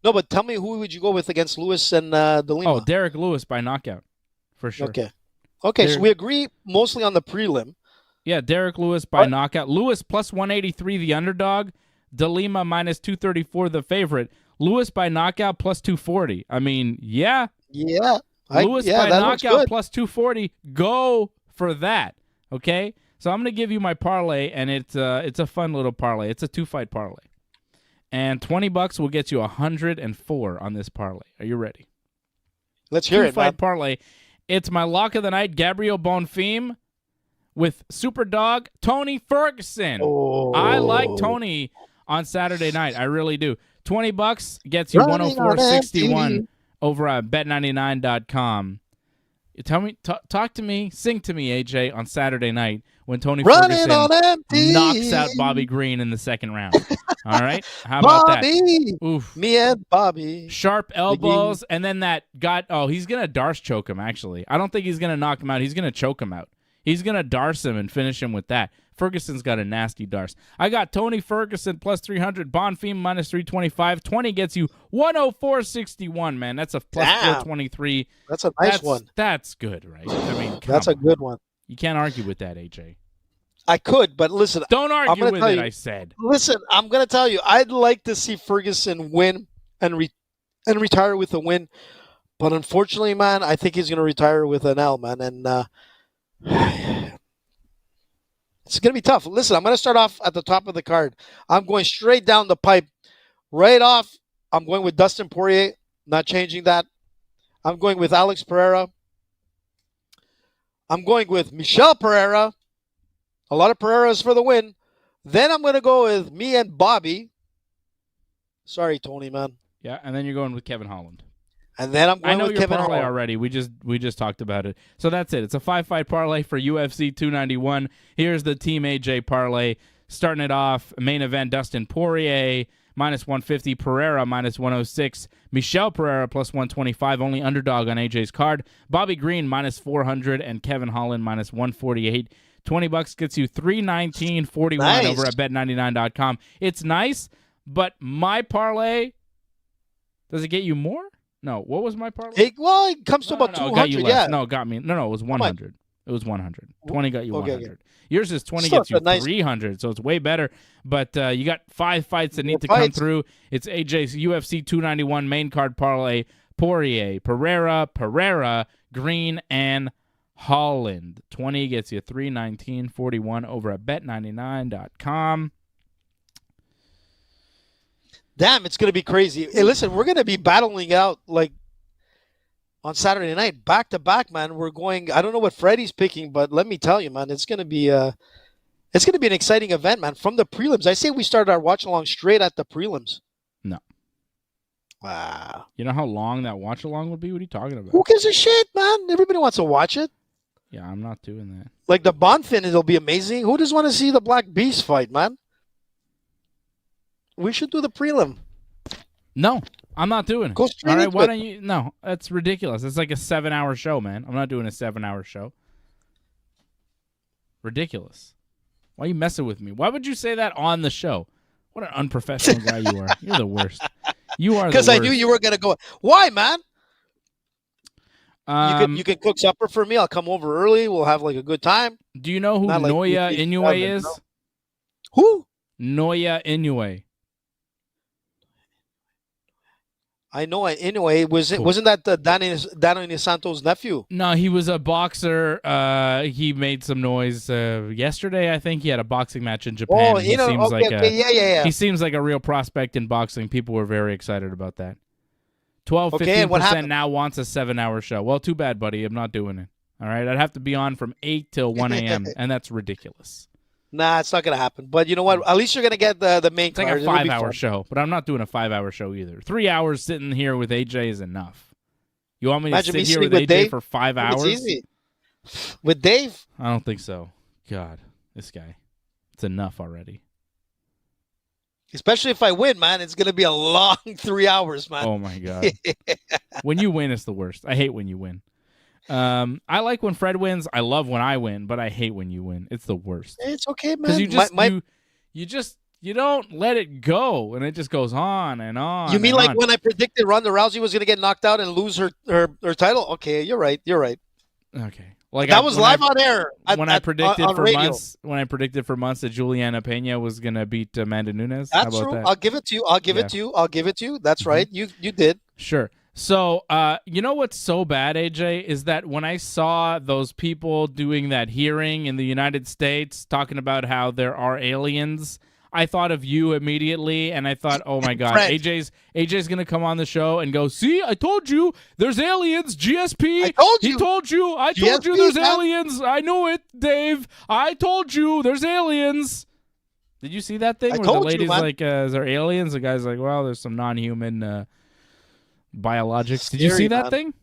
No, but tell me, who would you go with against Lewis and De Lima? Oh, Derek Lewis by knockout, for sure. Okay, so we agree mostly on the prelim. Yeah, Derek Lewis by knockout. Lewis plus 183, the underdog. De Lima minus 234, the favorite. Lewis by knockout plus 240. I mean, yeah. Yeah. Lewis by knockout plus 240. Go for that. Okay? So I'm going to give you my parlay, and it's a fun little parlay. It's a 2-fight parlay. And $20 will get you 104 on this parlay. Are you ready? Let's hear it, man. 2-fight parlay. It's my lock of the night, Gabriel Bonfim, with super dog Tony Ferguson. Oh. I like Tony on Saturday night. I really do. $20 gets you 104.61 over at bet99.com. You tell me, talk to me, sing to me, AJ, on Saturday night when Tony Ferguson knocks out Bobby Green in the second round. All right? How about that? Oof. Me and Bobby. Sharp elbows, and then that he's going to Darce choke him, actually. I don't think he's going to knock him out. He's going to choke him out. He's going to Darce him and finish him with that. Ferguson's got a nasty Darce. I got Tony Ferguson plus 300, Bonfim minus 325. 20 gets you 104.61, man. That's a plus 423. That's a nice one. That's good, right? I mean, that's a good one. You can't argue with that, AJ. I could, but listen. Don't argue with it, I said. Listen, I'm going to tell you, I'd like to see Ferguson win and retire with a win. But unfortunately, man, I think he's going to retire with an L, man. And it's going to be tough. Listen, I'm going to start off at the top of the card. I'm going straight down the pipe. Right off, I'm going with Dustin Poirier. Not changing that. I'm going with Alex Pereira. I'm going with Michel Pereira. A lot of Pereiras for the win. Then I'm going to go with me and Bobby. Sorry, Tony, man. Yeah, and then you're going with Kevin Holland. And then I'm going with Kevin Holland. I know your parlay Holland. already. We just talked about it. So that's it. It's a 5-fight parlay for UFC 291. Here's the Team AJ parlay. Starting it off, main event, Dustin Poirier, minus 150. Pereira, minus 106. Michel Pereira, plus 125. Only underdog on AJ's card. Bobby Green, minus 400. And Kevin Holland, minus 148. $20 gets you $319.41 over at bet99.com. It's nice, but my parlay, does it get you more? No. What was my parlay? It comes to about 200. It got you less. Yeah. No, it got me. No, it was 100. It was 100. 20 got you 100. Okay. Yours is 20 gets you 300, so it's way better. But you got 5 fights that need to come through. It's AJ's UFC 291 main card parlay. Poirier, Pereira, Green, and Holland. 20 gets you $319.41 over at bet99.com. Damn, it's going to be crazy. Hey, listen, we're going to be battling out like on Saturday night, back to back, man. We're going. I don't know what Freddie's picking, but let me tell you, man, it's going to be an exciting event, man. From the prelims, I say we started our watch along straight at the prelims. No. Wow. You know how long that watch along would be? What are you talking about? Who gives a shit, man? Everybody wants to watch it. Yeah, I'm not doing that. Like the Bonfim, it'll be amazing. Who does want to see the Black Beast fight, man? We should do the prelim. No, I'm not doing it. Go straight All right, into why it. don't you? No, that's ridiculous. It's like a 7-hour show, man. I'm not doing a 7-hour show. Ridiculous. Why are you messing with me? Why would you say that on the show? What an unprofessional guy you are. You're the worst. You are the worst. Because I knew you were going to go. Why, man? You can cook supper for me. I'll come over early. We'll have like a good time. Do you know who Not like Noya Inoue is? No. Who? Noya Inoue. I know Inoue. Wasn't that the Danny Santos' nephew? No, he was a boxer. He made some noise yesterday. I think he had a boxing match in Japan. Oh, yeah. He seems like a real prospect in boxing. People were very excited about that. 15% now wants a 7-hour show. Well, too bad, buddy. I'm not doing it. All right, I'd have to be on from 8 till 1 a.m., and that's ridiculous. Nah, it's not going to happen. But you know what? At least you're going to get the main card. It's like a 5-hour show, but I'm not doing a 5-hour show either. 3 hours sitting here with AJ is enough. You want me to sit here with AJ Dave? for 5 hours? It's easy. With Dave? I don't think so. God, this guy. It's enough already. Especially if I win, man. It's going to be a long 3 hours, man. Oh, my God. When you win, it's the worst. I hate when you win. I like when Fred wins. I love when I win, but I hate when you win. It's the worst. It's okay, man. Because you just You don't let it go, and it just goes on and on. You mean and like on. when I predicted Ronda Rousey was going to get knocked out and lose her title? Okay, you're right. Okay. Like that was live on air. When I predicted on for radio. months, that Juliana Pena was gonna beat Amanda Nunes. That's How about true. that? I'll give it to you. I'll give it to you. That's right. You did. Sure. So, you know what's so bad, AJ, is that when I saw those people doing that hearing in the United States talking about how there are aliens, I thought of you immediately, and I thought, oh my God, Fred. AJ's gonna come on the show and go, see, I told you, there's aliens. GSP, I told he you. told you, I GSP, told you, there's man. aliens. I knew it, Dave. I told you, there's aliens. Did you see that thing I where told the you, lady's man. like, is there aliens? The guy's like, well, there's some non-human biologics. Did you see that thing?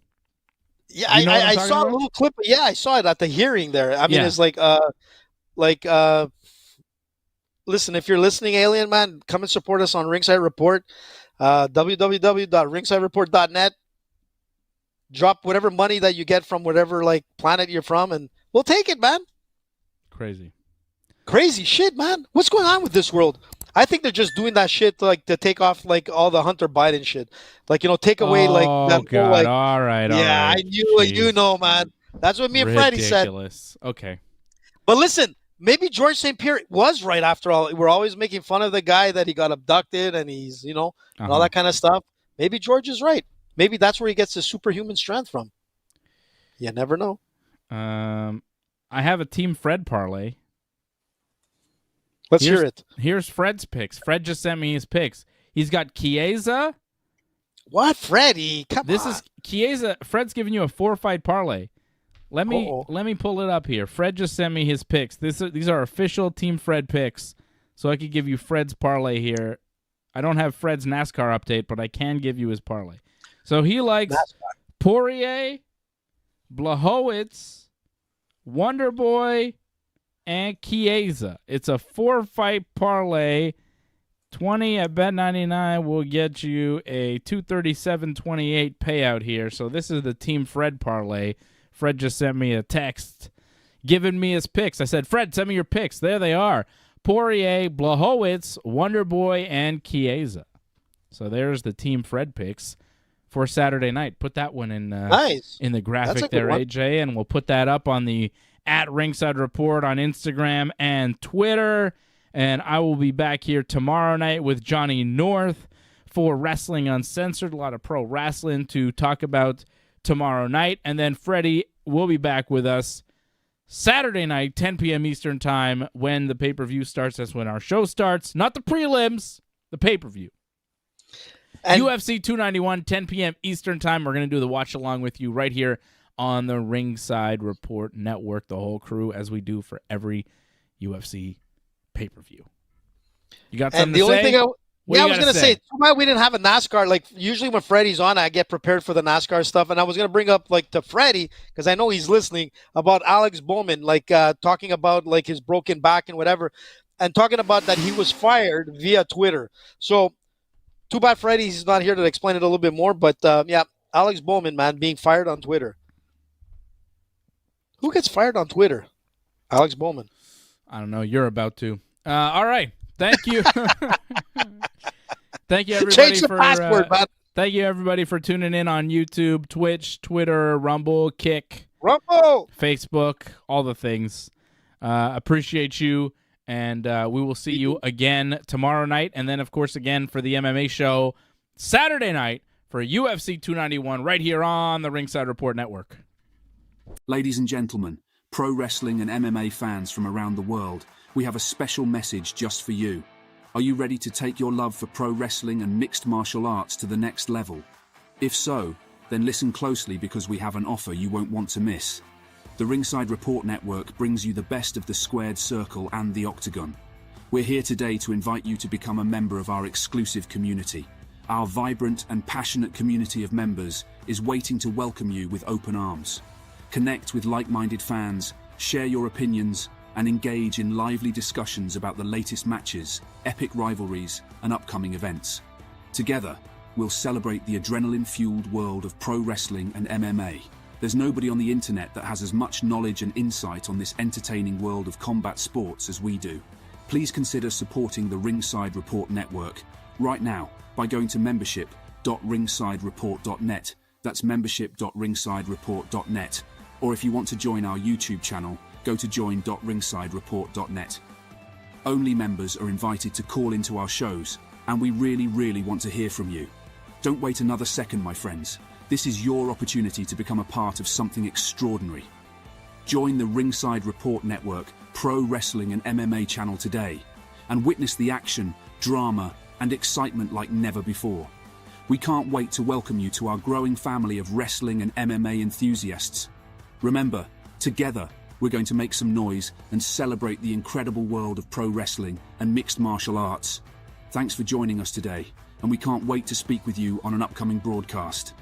Yeah, You know what I'm I talking saw about? a little clip. Yeah, I saw it at the hearing there. I mean, Yeah. it's listen, if you're listening, Alien Man, come and support us on Ringside Report, www.ringsidereport.net. Drop whatever money that you get from whatever like planet you're from, and we'll take it, man. Crazy shit, man. What's going on with this world? I think they're just doing that shit to take off like all the Hunter Biden shit, take away like that. God! Whole, like, all right. yeah, I knew it. You know, man. That's what me and Freddie said. Ridiculous. Okay. But listen, maybe George St. Pierre was right after all. We're always making fun of the guy that he got abducted and he's, and all that kind of stuff. Maybe George is right. Maybe that's where he gets his superhuman strength from. You never know. I have a Team Fred parlay. Let's hear it. Here's Fred's picks. Fred just sent me his picks. He's got Chiesa. What, Freddie? Come on. This is Chiesa. Fred's giving you a 4-fight parlay. Let me pull it up here. Fred just sent me his picks. These are official Team Fred picks, so I could give you Fred's parlay here. I don't have Fred's NASCAR update, but I can give you his parlay. So he likes Poirier, Blachowicz, Wonderboy, and Chiesa. It's a 4-fight parlay. 20 at Bet99 will get you a 237.28 payout here. So this is the Team Fred parlay. Fred just sent me a text giving me his picks. I said, Fred, send me your picks. There they are. Poirier, Blachowicz, Wonderboy, and Chiesa. So there's the Team Fred picks for Saturday night. Put that one in in the graphic there, AJ, and we'll put that up on the @Ringside Report on Instagram and Twitter. And I will be back here tomorrow night with Johnny North for Wrestling Uncensored. A lot of pro wrestling to talk about tomorrow night. And then Freddie will be back with us Saturday night, 10 p.m. Eastern Time, when the pay-per-view starts. That's when our show starts. Not the prelims, the pay-per-view. And UFC 291, 10 p.m. Eastern Time. We're going to do the watch-along with you right here on the Ringside Report Network, the whole crew, as we do for every UFC pay-per-view. You got something to say? I was going to say, too bad we didn't have a NASCAR. Like, usually when Freddie's on, I get prepared for the NASCAR stuff, and I was going to bring up, to Freddie, because I know he's listening, about Alex Bowman, talking about, his broken back and whatever, and talking about that he was fired via Twitter. So, too bad Freddie's not here to explain it a little bit more, but, Alex Bowman, man, being fired on Twitter. Who gets fired on Twitter? Alex Bowman. I don't know. You're about to. All right. Thank you. Thank you, everybody. Change the password, man. Thank you, everybody, for tuning in on YouTube, Twitch, Twitter, Rumble, Kick, Facebook, all the things. Appreciate you, and we will see you again tomorrow night, and then, of course, again for the MMA show Saturday night for UFC 291 right here on the Ringside Report Network. Ladies and gentlemen, pro wrestling and MMA fans from around the world, we have a special message just for you. Are you ready to take your love for pro wrestling and mixed martial arts to the next level? If so, then listen closely because we have an offer you won't want to miss. The Ringside Report Network brings you the best of the squared circle and the octagon. We're here today to invite you to become a member of our exclusive community. Our vibrant and passionate community of members is waiting to welcome you with open arms. Connect with like-minded fans, share your opinions, and engage in lively discussions about the latest matches, epic rivalries, and upcoming events. Together, we'll celebrate the adrenaline-fueled world of pro wrestling and MMA. There's nobody on the internet that has as much knowledge and insight on this entertaining world of combat sports as we do. please consider supporting the Ringside Report Network right now by going to membership.ringsidereport.net. That's membership.ringsidereport.net. Or if you want to join our YouTube channel, go to join.ringsidereport.net. Only members are invited to call into our shows, and we really want to hear from you. Don't wait another second, my friends. This is your opportunity to become a part of something extraordinary. Join the Ringside Report Network Pro Wrestling and MMA channel today and witness the action, drama, and excitement like never before. We can't wait to welcome you to our growing family of wrestling and MMA enthusiasts. Remember, together, we're going to make some noise and celebrate the incredible world of pro wrestling and mixed martial arts. Thanks for joining us today, and we can't wait to speak with you on an upcoming broadcast.